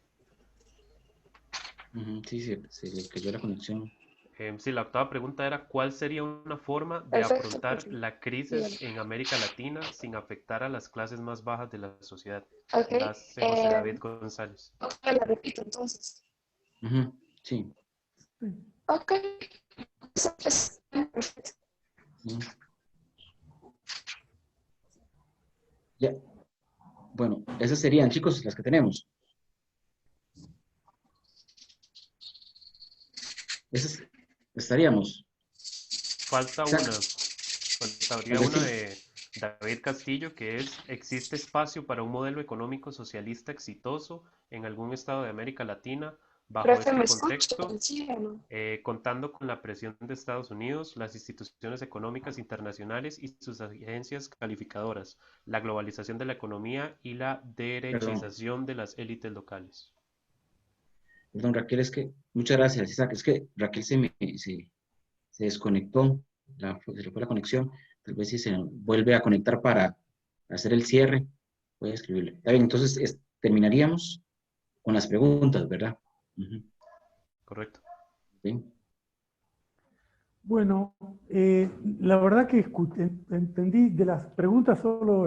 Sí, se le cayó la conexión. Sí, la octava pregunta era, ¿cuál sería una forma de Perfecto, afrontar profe. la crisis en América Latina sin afectar a las clases más bajas de la sociedad? Ok, La hace José David González. ok, la repito entonces. Sí. Ok, perfecto. Ya. Bueno, esas serían, chicos, las que tenemos. Esas estaríamos. Falta Isaac, una. Faltaría tal vez una sí. de David Castillo, que es, ¿existe espacio para un modelo económico socialista exitoso en algún estado de América Latina bajo Profe, ¿me este escucha? contexto, ¿Sí o no? contando con la presión de Estados Unidos, las instituciones económicas internacionales y sus agencias calificadoras, la globalización de la economía y la Perdón, derechización de las élites locales? perdón, Raquel, es que, muchas gracias, Isaac, es que Raquel se desconectó, se le fue la conexión, tal vez si se vuelve a conectar para hacer el cierre, voy a escribirle. Está bien, entonces terminaríamos con las preguntas, ¿verdad? Correcto. Bien. Bueno, la verdad que entendí de las preguntas solo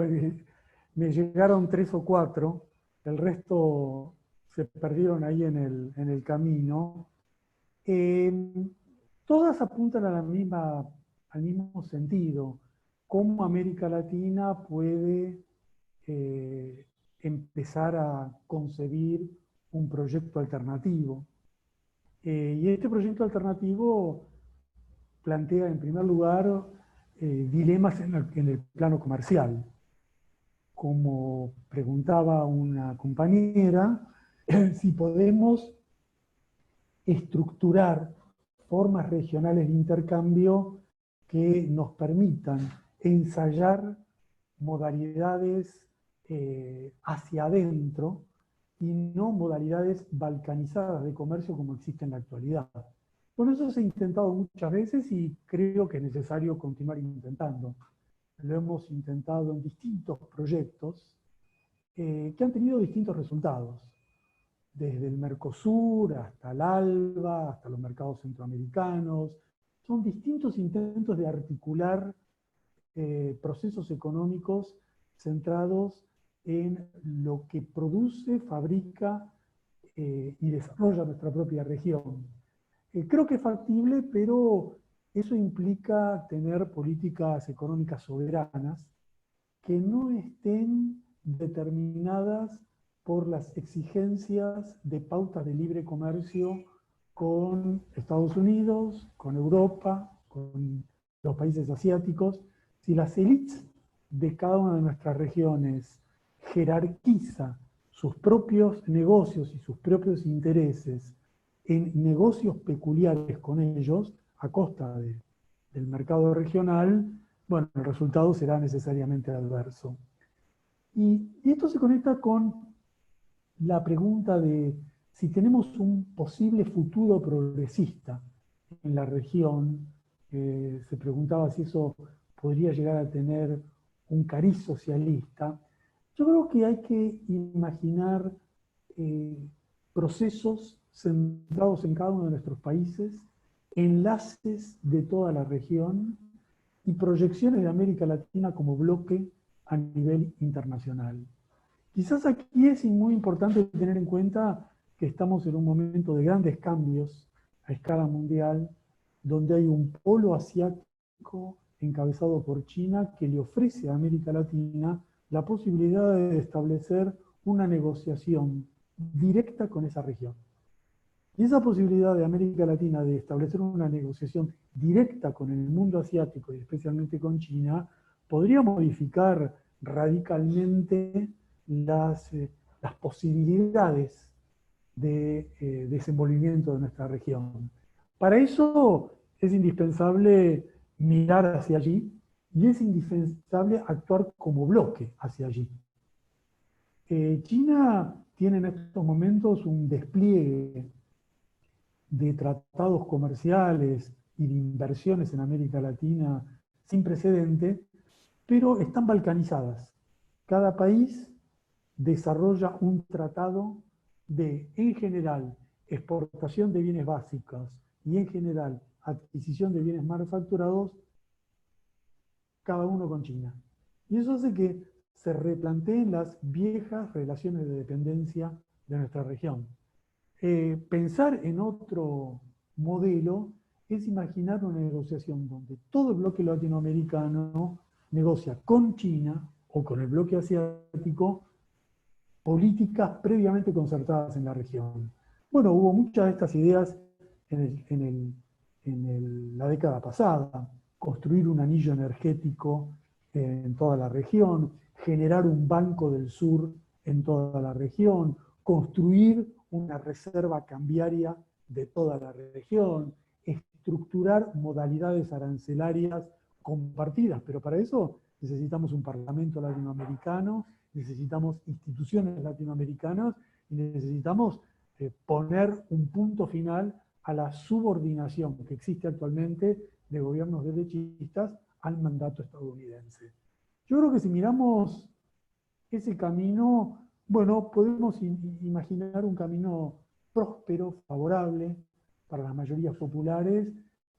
me llegaron 3 o 4, el resto se perdieron ahí en el camino. Todas apuntan a al mismo sentido, cómo América Latina puede empezar a concebir un proyecto alternativo. Y este proyecto alternativo plantea en primer lugar dilemas en el plano comercial. Como preguntaba una compañera, si podemos estructurar formas regionales de intercambio que nos permitan ensayar modalidades hacia adentro y no modalidades balcanizadas de comercio como existe en la actualidad. Bueno, eso se ha intentado muchas veces y creo que es necesario continuar intentando. Lo hemos intentado en distintos proyectos que han tenido distintos resultados, desde el Mercosur hasta el ALBA, hasta los mercados centroamericanos. Son distintos intentos de articular procesos económicos centrados en lo que produce, fabrica y desarrolla nuestra propia región. Creo que es factible, pero eso implica tener políticas económicas soberanas que no estén determinadas por las exigencias de pautas de libre comercio con Estados Unidos, con Europa, con los países asiáticos. Si las élites de cada una de nuestras regiones jerarquiza sus propios negocios y sus propios intereses en negocios peculiares con ellos, a costa del mercado regional, bueno, el resultado será necesariamente adverso. Y esto se conecta con la pregunta de si tenemos un posible futuro progresista en la región. Se preguntaba si eso podría llegar a tener un cariz socialista. Yo creo que hay que imaginar procesos centrados en cada uno de nuestros países, enlaces de toda la región y proyecciones de América Latina como bloque a nivel internacional. Quizás aquí es muy importante tener en cuenta que estamos en un momento de grandes cambios a escala mundial, donde hay un polo asiático encabezado por China que le ofrece a América Latina la posibilidad de establecer una negociación directa con esa región. Y esa posibilidad de América Latina de establecer una negociación directa con el mundo asiático y especialmente con China, podría modificar radicalmente las posibilidades de desenvolvimiento de nuestra región. Para eso es indispensable mirar hacia allí y es indispensable actuar como bloque hacia allí. China tiene en estos momentos un despliegue de tratados comerciales y de inversiones en América Latina sin precedente, pero están balcanizadas. Cada país desarrolla un tratado de, en general, exportación de bienes básicos y en general, adquisición de bienes manufacturados, cada uno con China. Y eso hace que se replanteen las viejas relaciones de dependencia de nuestra región. Pensar en otro modelo es imaginar una negociación donde todo el bloque latinoamericano negocia con China o con el bloque asiático políticas previamente concertadas en la región. Bueno, hubo muchas de estas ideas en la década pasada. Construir un anillo energético en toda la región, generar un banco del sur en toda la región, construir una reserva cambiaria de toda la región, estructurar modalidades arancelarias compartidas, pero para eso necesitamos un parlamento latinoamericano, necesitamos instituciones latinoamericanas y necesitamos poner un punto final a la subordinación que existe actualmente de gobiernos derechistas al mandato estadounidense. Yo creo que si miramos ese camino, bueno, podemos imaginar un camino próspero, favorable para las mayorías populares,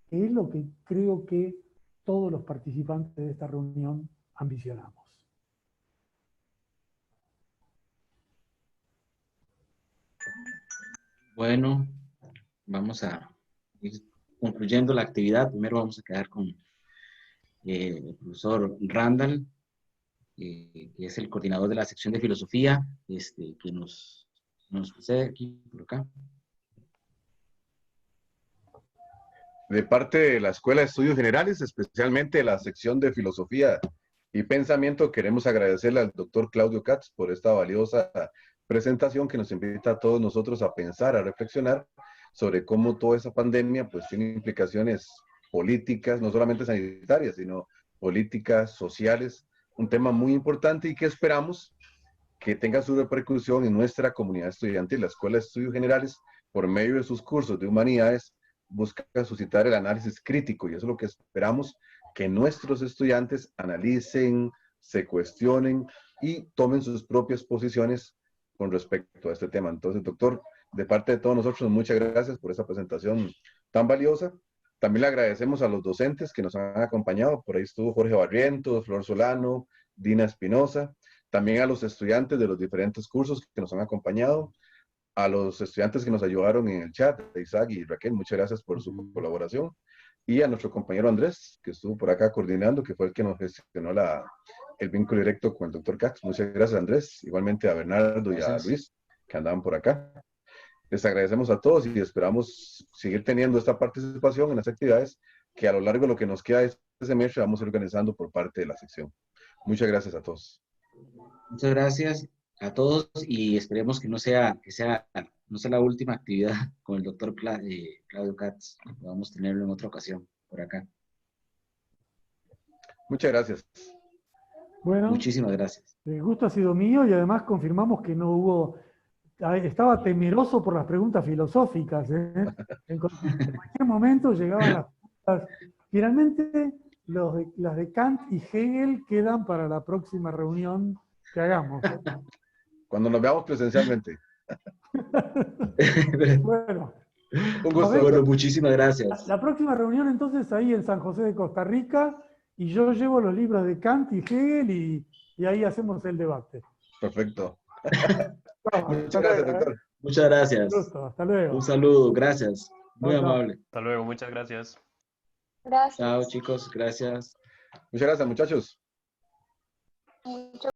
que es lo que creo que todos los participantes de esta reunión ambicionamos. Bueno, vamos a ir concluyendo la actividad. Primero vamos a quedar con el profesor Randall, que es el coordinador de la sección de filosofía, que nos precede aquí, por acá. De parte de la Escuela de Estudios Generales, especialmente la sección de filosofía y pensamiento, queremos agradecerle al doctor Claudio Katz por esta valiosa presentación que nos invita a todos nosotros a pensar, a reflexionar sobre cómo toda esa pandemia pues tiene implicaciones políticas, no solamente sanitarias, sino políticas, sociales, un tema muy importante y que esperamos que tenga su repercusión en nuestra comunidad estudiantil. La Escuela de Estudios Generales, por medio de sus cursos de humanidades, busca suscitar el análisis crítico y eso es lo que esperamos, que nuestros estudiantes analicen, se cuestionen y tomen sus propias posiciones con respecto a este tema. Entonces, doctor, de parte de todos nosotros, muchas gracias por esta presentación tan valiosa. También le agradecemos a los docentes que nos han acompañado. Por ahí estuvo Jorge Barrientos, Flor Solano, Dina Espinosa. También a los estudiantes de los diferentes cursos que nos han acompañado. A los estudiantes que nos ayudaron en el chat, Isaac y Raquel, muchas gracias por su colaboración. Y a nuestro compañero Andrés, que estuvo por acá coordinando, que fue el que nos gestionó el vínculo directo con el doctor Katz. Muchas gracias, Andrés. Igualmente a Bernardo y a Luis, que andaban por acá. Les agradecemos a todos y esperamos seguir teniendo esta participación en las actividades que a lo largo de lo que nos queda de este semestre vamos organizando por parte de la sección. Muchas gracias a todos. Muchas gracias a todos y esperemos que no sea la última actividad con el doctor Claudio Katz, que podamos tenerlo en otra ocasión por acá. Muchas gracias. Bueno, muchísimas gracias. El gusto ha sido mío y además confirmamos que no hubo, estaba temeroso por las preguntas filosóficas. En cualquier momento llegaban las preguntas. Finalmente, las de Kant y Hegel quedan para la próxima reunión que hagamos. Cuando nos veamos presencialmente. Bueno, un gusto. Bueno, muchísimas gracias. La próxima reunión entonces ahí en San José de Costa Rica y yo llevo los libros de Kant y Hegel y ahí hacemos el debate. Perfecto. Muchas gracias, doctor. Muchas gracias. Hasta luego. Un saludo, gracias. Muy amable. Hasta luego, muchas gracias. Gracias. Chao, chicos, gracias. Muchas gracias, muchachos. Mucho